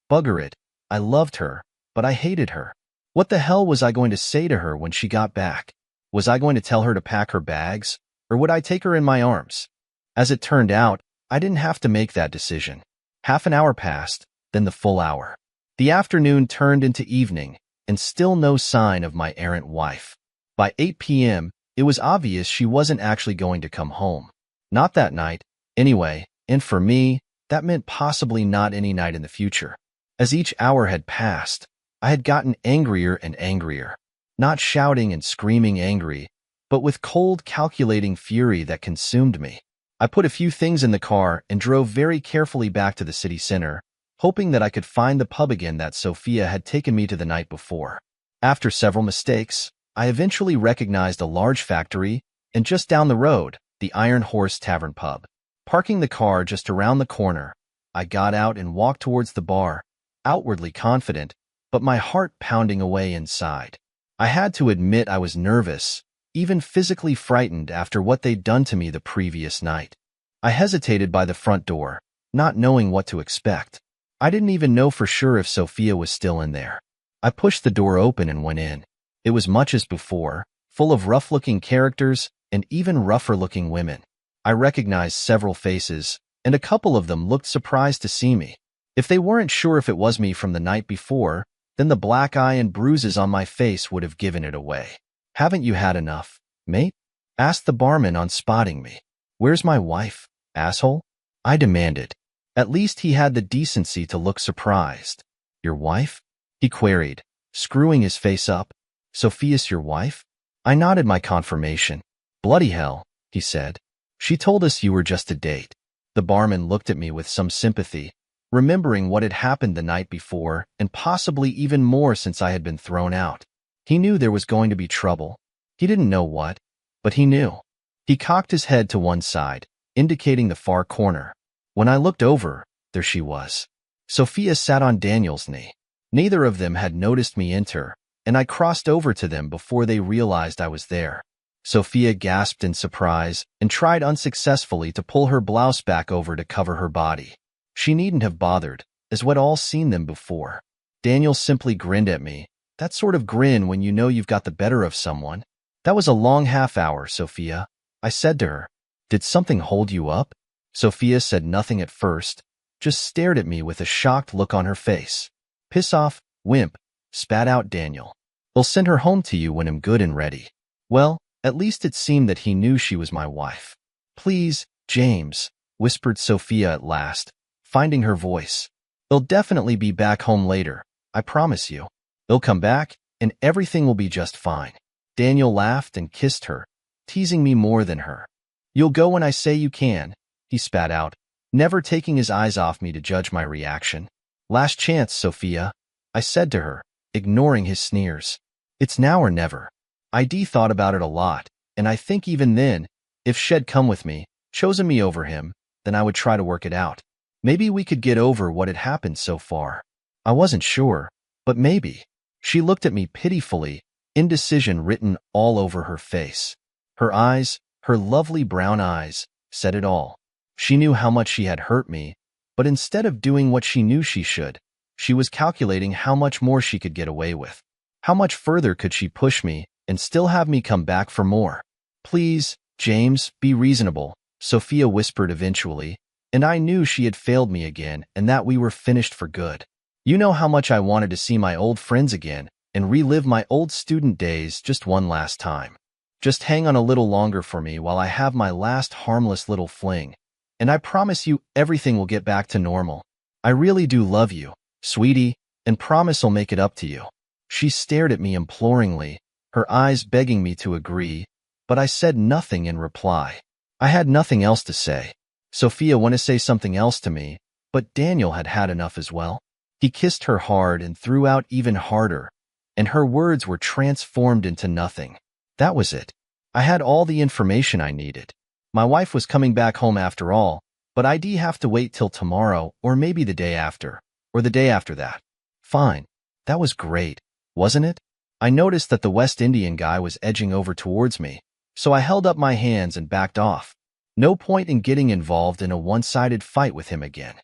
bugger it, I loved her, but I hated her. What the hell was I going to say to her when she got back? Was I going to tell her to pack her bags, or would I take her in my arms? As it turned out, I didn't have to make that decision. Half an hour passed, then the full hour. The afternoon turned into evening, and still no sign of my errant wife. By 8 p.m., it was obvious she wasn't actually going to come home. Not that night, anyway, and for me, that meant possibly not any night in the future. As each hour had passed, I had gotten angrier and angrier. Not shouting and screaming angry, but with cold, calculating fury that consumed me. I put a few things in the car and drove very carefully back to the city center, hoping that I could find the pub again that Sophia had taken me to the night before. After several mistakes, I eventually recognized a large factory, and just down the road, the Iron Horse Tavern pub. Parking the car just around the corner, I got out and walked towards the bar, outwardly confident, but my heart pounding away inside. I had to admit I was nervous, even physically frightened after what they'd done to me the previous night. I hesitated by the front door, not knowing what to expect. I didn't even know for sure if Sophia was still in there. I pushed the door open and went in. It was much as before, full of rough-looking characters and even rougher-looking women. I recognized several faces, and a couple of them looked surprised to see me. If they weren't sure if it was me from the night before, then the black eye and bruises on my face would have given it away. Haven't you had enough, mate? asked the barman on spotting me. Where's my wife, asshole? I demanded. At least he had the decency to look surprised. Your wife? He queried, screwing his face up. Sophia's your wife? I nodded my confirmation. Bloody hell, he said. She told us you were just a date. The barman looked at me with some sympathy, remembering what had happened the night before and possibly even more since I had been thrown out. He knew there was going to be trouble. He didn't know what, but he knew. He cocked his head to one side, indicating the far corner. When I looked over, there she was. Sophia sat on Daniel's knee. Neither of them had noticed me enter, and I crossed over to them before they realized I was there. Sophia gasped in surprise and tried unsuccessfully to pull her blouse back over to cover her body. She needn't have bothered, as we'd all seen them before. Daniel simply grinned at me, that sort of grin when you know you've got the better of someone. That was a long half-hour, Sophia, I said to her. Did something hold you up? Sophia said nothing at first, just stared at me with a shocked look on her face. Piss off, wimp, spat out Daniel. They'll send her home to you when I'm good and ready. Well, at least it seemed that he knew she was my wife. Please, James, whispered Sophia at last, finding her voice. They'll definitely be back home later, I promise you. They'll come back, and everything will be just fine. Daniel laughed and kissed her, teasing me more than her. You'll go when I say you can, he spat out, never taking his eyes off me to judge my reaction. Last chance, Sophia, I said to her, ignoring his sneers. It's now or never. ID thought about it a lot, and I think even then, if she'd come with me, chosen me over him, then I would try to work it out. Maybe we could get over what had happened so far. I wasn't sure, but maybe. She looked at me pitifully, indecision written all over her face. Her eyes, her lovely brown eyes, said it all. She knew how much she had hurt me, but instead of doing what she knew she should, she was calculating how much more she could get away with. How much further could she push me and still have me come back for more? Please, James, be reasonable, Sophia whispered eventually, and I knew she had failed me again and that we were finished for good. You know how much I wanted to see my old friends again and relive my old student days just one last time. Just hang on a little longer for me while I have my last harmless little fling, and I promise you everything will get back to normal. I really do love you, sweetie, and promise I'll make it up to you. She stared at me imploringly, her eyes begging me to agree, but I said nothing in reply. I had nothing else to say. Sophia wanted to say something else to me, but Daniel had had enough as well. He kissed her hard and threw out even harder, and her words were transformed into nothing. That was it. I had all the information I needed. My wife was coming back home after all, but I'd have to wait till tomorrow or maybe the day after, or the day after that. Fine. That was great, wasn't it? I noticed that the West Indian guy was edging over towards me, so I held up my hands and backed off. No point in getting involved in a one-sided fight with him again.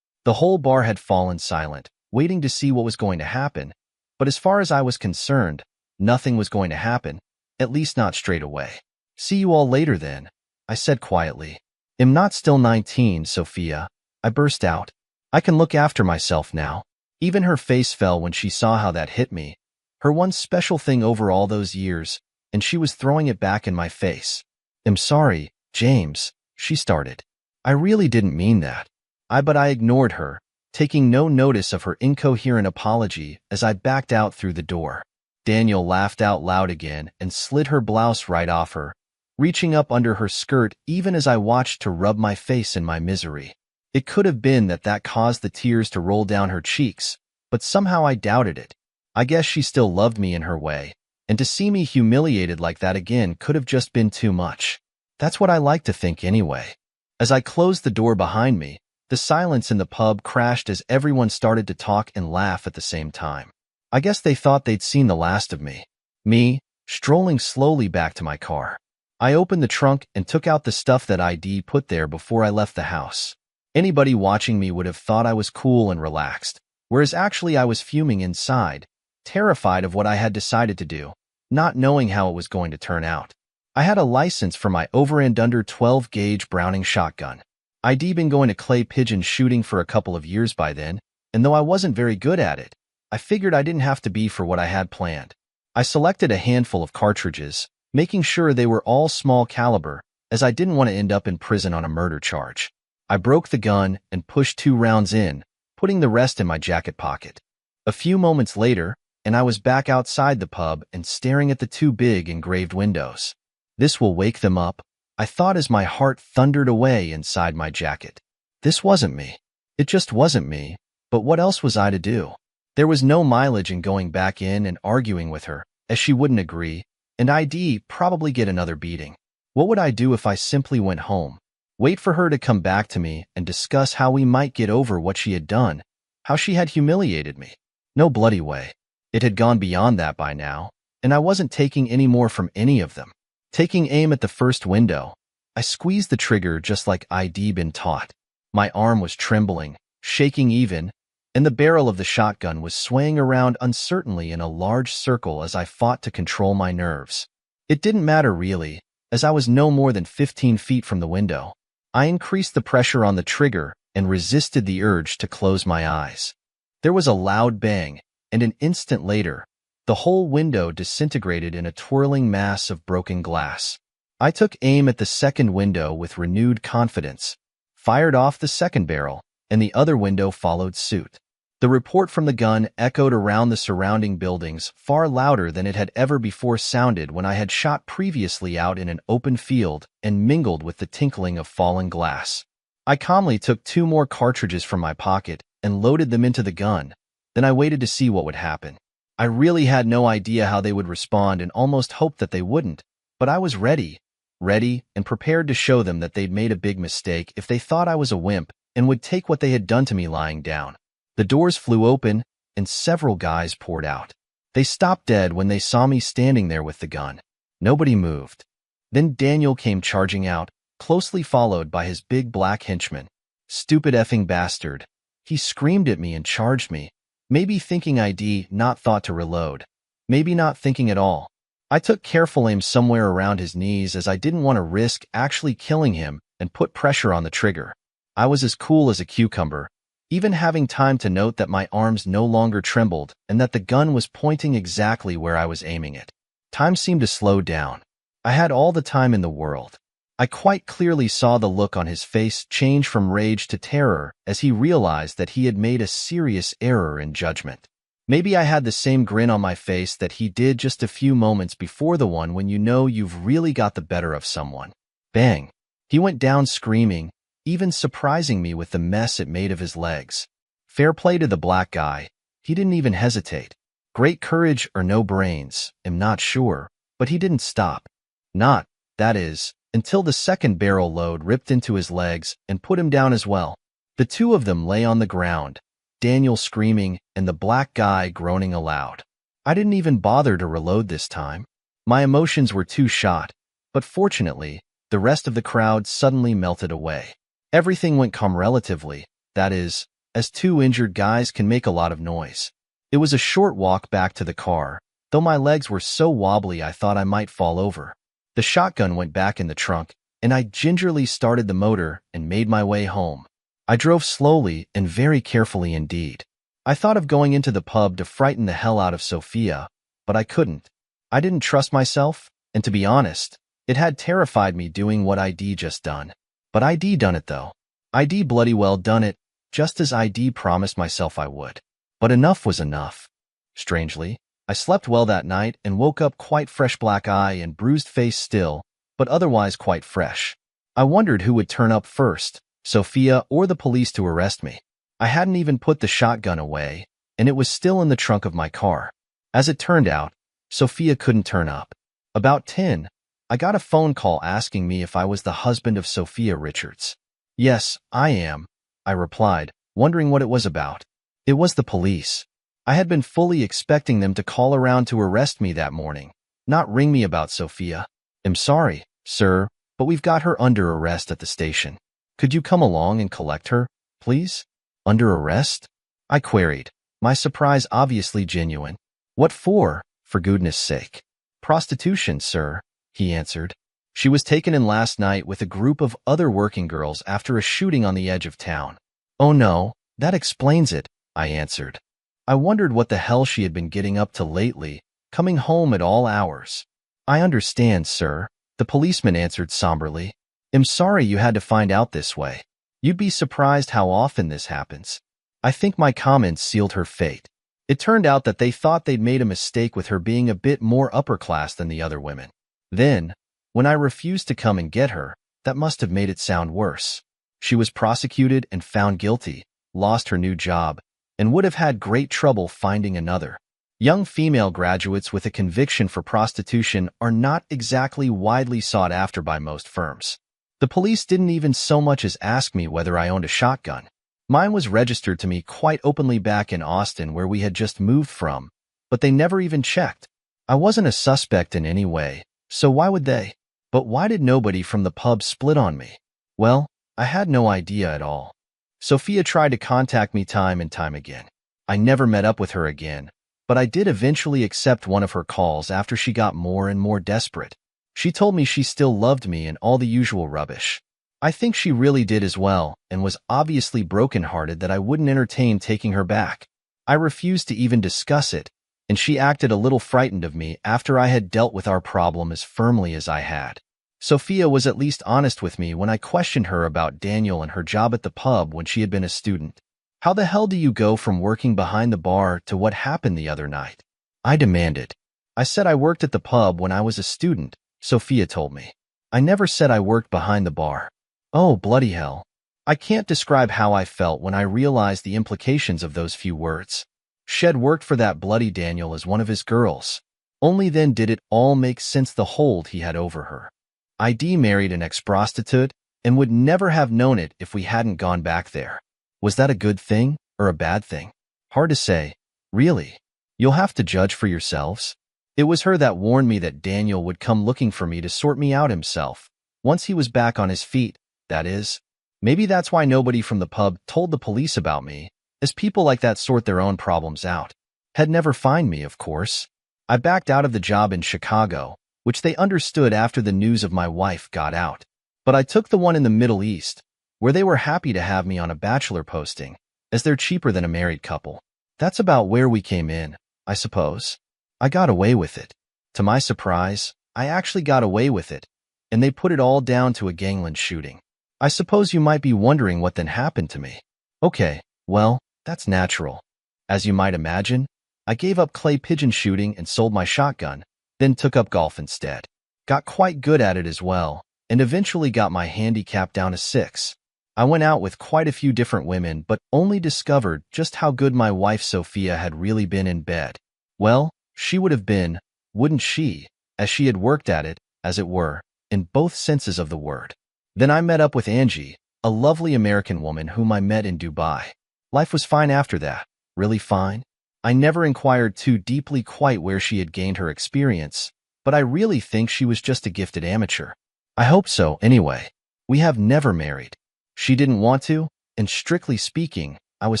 The whole bar had fallen silent, waiting to see what was going to happen, but as far as I was concerned, nothing was going to happen, at least not straight away. See you all later then, I said quietly. I'm not still 19, Sophia, I burst out. I can look after myself now. Even her face fell when she saw how that hit me, her one special thing over all those years, and she was throwing it back in my face. I'm sorry, James, she started. I really didn't mean that. But I ignored her, taking no notice of her incoherent apology as I backed out through the door. Daniel laughed out loud again and slid her blouse right off her, reaching up under her skirt even as I watched to rub my face in my misery. It could have been that caused the tears to roll down her cheeks, but somehow I doubted it. I guess she still loved me in her way, and to see me humiliated like that again could have just been too much. That's what I like to think anyway. As I closed the door behind me, the silence in the pub crashed as everyone started to talk and laugh at the same time. I guess they thought they'd seen the last of me. Me, strolling slowly back to my car. I opened the trunk and took out the stuff that ID put there before I left the house. Anybody watching me would have thought I was cool and relaxed, whereas actually I was fuming inside, terrified of what I had decided to do, not knowing how it was going to turn out. I had a license for my over and under 12-gauge Browning shotgun. I'd been going to clay pigeon shooting for a couple of years by then, and though I wasn't very good at it, I figured I didn't have to be for what I had planned. I selected a handful of cartridges, making sure they were all small caliber, as I didn't want to end up in prison on a murder charge. I broke the gun and pushed 2 rounds in, putting the rest in my jacket pocket. A few moments later, and I was back outside the pub and staring at the 2 big engraved windows. This will wake them up, I thought as my heart thundered away inside my jacket. This wasn't me. It just wasn't me, but what else was I to do? There was no mileage in going back in and arguing with her, as she wouldn't agree, and I'd probably get another beating. What would I do if I simply went home? Wait for her to come back to me and discuss how we might get over what she had done, how she had humiliated me? No bloody way. It had gone beyond that by now, and I wasn't taking any more from any of them. Taking aim at the first window, I squeezed the trigger just like I'd been taught. My arm was trembling, shaking even, and the barrel of the shotgun was swaying around uncertainly in a large circle as I fought to control my nerves. It didn't matter really, as I was no more than 15 feet from the window. I increased the pressure on the trigger and resisted the urge to close my eyes. There was a loud bang, and an instant later, the whole window disintegrated in a twirling mass of broken glass. I took aim at the second window with renewed confidence, fired off the second barrel, and the other window followed suit. The report from the gun echoed around the surrounding buildings far louder than it had ever before sounded when I had shot previously out in an open field and mingled with the tinkling of falling glass. I calmly took 2 more cartridges from my pocket and loaded them into the gun. Then I waited to see what would happen. I really had no idea how they would respond and almost hoped that they wouldn't, but I was ready and prepared to show them that they'd made a big mistake if they thought I was a wimp and would take what they had done to me lying down. The doors flew open, and several guys poured out. They stopped dead when they saw me standing there with the gun. Nobody moved. Then Daniel came charging out, closely followed by his big black henchman. Stupid effing bastard. He screamed at me and charged me, maybe thinking I'd not thought to reload, maybe not thinking at all. I took careful aim somewhere around his knees as I didn't want to risk actually killing him and put pressure on the trigger. I was as cool as a cucumber, even having time to note that my arms no longer trembled and that the gun was pointing exactly where I was aiming it. Time seemed to slow down. I had all the time in the world. I quite clearly saw the look on his face change from rage to terror as he realized that he had made a serious error in judgment. Maybe I had the same grin on my face that he did just a few moments before the one when you know you've really got the better of someone. Bang! He went down screaming, even surprising me with the mess it made of his legs. Fair play to the black guy. He didn't even hesitate. Great courage or no brains, I'm not sure, but he didn't stop. Not, that is, until the second barrel load ripped into his legs and put him down as well. The 2 of them lay on the ground, Daniel screaming and the black guy groaning aloud. I didn't even bother to reload this time. My emotions were too shot, but fortunately, the rest of the crowd suddenly melted away. Everything went calm relatively, that is, as 2 injured guys can make a lot of noise. It was a short walk back to the car, though my legs were so wobbly I thought I might fall over. The shotgun went back in the trunk, and I gingerly started the motor and made my way home. I drove slowly and very carefully indeed. I thought of going into the pub to frighten the hell out of Sophia, but I couldn't. I didn't trust myself, and to be honest, it had terrified me doing what I'd just done. But I'd done it though. I'd bloody well done it, just as I'd promised myself I would. But enough was enough. Strangely, I slept well that night and woke up quite fresh, black eye and bruised face still, but otherwise quite fresh. I wondered who would turn up first, Sophia or the police to arrest me. I hadn't even put the shotgun away, and it was still in the trunk of my car. As it turned out, Sophia couldn't turn up. About 10, I got a phone call asking me if I was the husband of Sophia Richards. Yes, I am, I replied, wondering what it was about. It was the police. I had been fully expecting them to call around to arrest me that morning, not ring me about Sophia. I'm sorry, sir, but we've got her under arrest at the station. Could you come along and collect her, please? Under arrest? I queried, my surprise obviously genuine. What for goodness sake? Prostitution, sir, he answered. She was taken in last night with a group of other working girls after a shooting on the edge of town. Oh no, that explains it, I answered. I wondered what the hell she had been getting up to lately, coming home at all hours. I understand, sir, the policeman answered somberly. I'm sorry you had to find out this way. You'd be surprised how often this happens. I think my comments sealed her fate. It turned out that they thought they'd made a mistake with her being a bit more upper class than the other women. Then, when I refused to come and get her, that must have made it sound worse. She was prosecuted and found guilty, lost her new job, and would have had great trouble finding another. Young female graduates with a conviction for prostitution are not exactly widely sought after by most firms. The police didn't even so much as ask me whether I owned a shotgun. Mine was registered to me quite openly back in Austin where we had just moved from, but they never even checked. I wasn't a suspect in any way, so why would they? But why did nobody from the pub split on me? Well, I had no idea at all. Sophia tried to contact me time and time again. I never met up with her again, but I did eventually accept one of her calls after she got more and more desperate. She told me she still loved me and all the usual rubbish. I think she really did as well and was obviously brokenhearted that I wouldn't entertain taking her back. I refused to even discuss it, and she acted a little frightened of me after I had dealt with our problem as firmly as I had. Sophia was at least honest with me when I questioned her about Daniel and her job at the pub when she had been a student. How the hell do you go from working behind the bar to what happened the other night? I demanded. I said I worked at the pub when I was a student, Sophia told me. I never said I worked behind the bar. Oh, bloody hell. I can't describe how I felt when I realized the implications of those few words. Shed worked for that bloody Daniel as one of his girls. Only then did it all make sense, the hold he had over her. ID married an ex-prostitute and would never have known it if we hadn't gone back there. Was that a good thing or a bad thing? Hard to say, really. You'll have to judge for yourselves. It was her that warned me that Daniel would come looking for me to sort me out himself, once he was back on his feet, that is. Maybe that's why nobody from the pub told the police about me, as people like that sort their own problems out. Had never find me, of course. I backed out of the job in Chicago, which they understood after the news of my wife got out. But I took the one in the Middle East, where they were happy to have me on a bachelor posting, as they're cheaper than a married couple. That's about where we came in, I suppose. I got away with it. To my surprise, I actually got away with it, and they put it all down to a gangland shooting. I suppose you might be wondering what then happened to me. Okay, well, that's natural. As you might imagine, I gave up clay pigeon shooting and sold my shotgun, then took up golf instead. Got quite good at it as well, and eventually got my handicap down to 6. I went out with quite a few different women, but only discovered just how good my wife Sophia had really been in bed. Well, she would have been, wouldn't she, as she had worked at it, as it were, in both senses of the word. Then I met up with Angie, a lovely American woman whom I met in Dubai. Life was fine after that, really fine. I never inquired too deeply quite where she had gained her experience, but I really think she was just a gifted amateur. I hope so, anyway. We have never married. She didn't want to, and strictly speaking, I was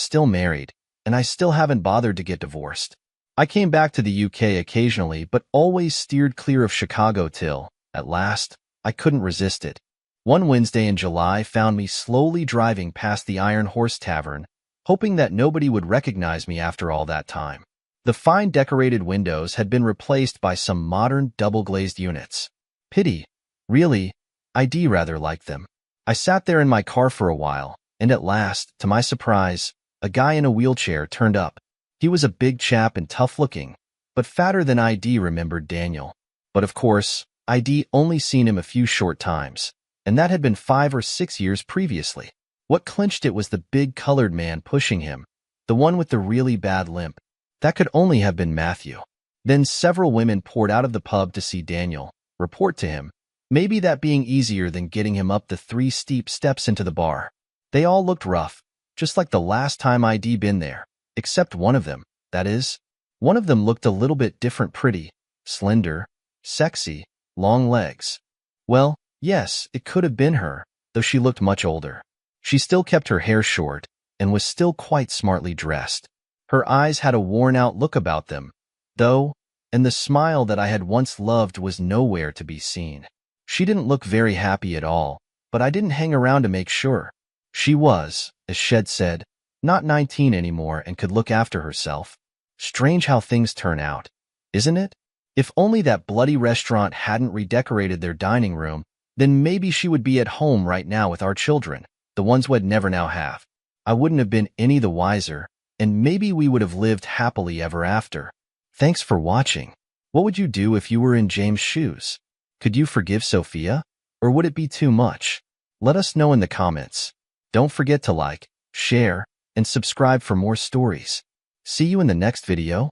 still married, and I still haven't bothered to get divorced. I came back to the UK occasionally, but always steered clear of Chicago till, at last, I couldn't resist it. One Wednesday in July found me slowly driving past the Iron Horse Tavern, hoping that nobody would recognize me after all that time. The fine decorated windows had been replaced by some modern double-glazed units. Pity. Really, I'd rather liked them. I sat there in my car for a while, and at last, to my surprise, a guy in a wheelchair turned up. He was a big chap and tough-looking, but fatter than ID remembered Daniel. But of course, ID only seen him a few short times, and that had been 5 or 6 years previously. What clinched it was the big colored man pushing him, the one with the really bad limp. That could only have been Matthew. Then several women poured out of the pub to see Daniel, report to him, maybe that being easier than getting him up the 3 steep steps into the bar. They all looked rough, just like the last time I'd been there, except one of them, that is. One of them looked a little bit different, pretty, slender, sexy, long legs. Well, yes, it could have been her, though she looked much older. She still kept her hair short, and was still quite smartly dressed. Her eyes had a worn-out look about them, though, and the smile that I had once loved was nowhere to be seen. She didn't look very happy at all, but I didn't hang around to make sure. She was, as Shed said, not 19 anymore and could look after herself. Strange how things turn out, isn't it? If only that bloody restaurant hadn't redecorated their dining room, then maybe she would be at home right now with our children, the ones we'd never now have. I wouldn't have been any the wiser, and maybe we would have lived happily ever after. Thanks for watching. What would you do if you were in James' shoes? Could you forgive Sophia? Or would it be too much? Let us know in the comments. Don't forget to like, share, and subscribe for more stories. See you in the next video.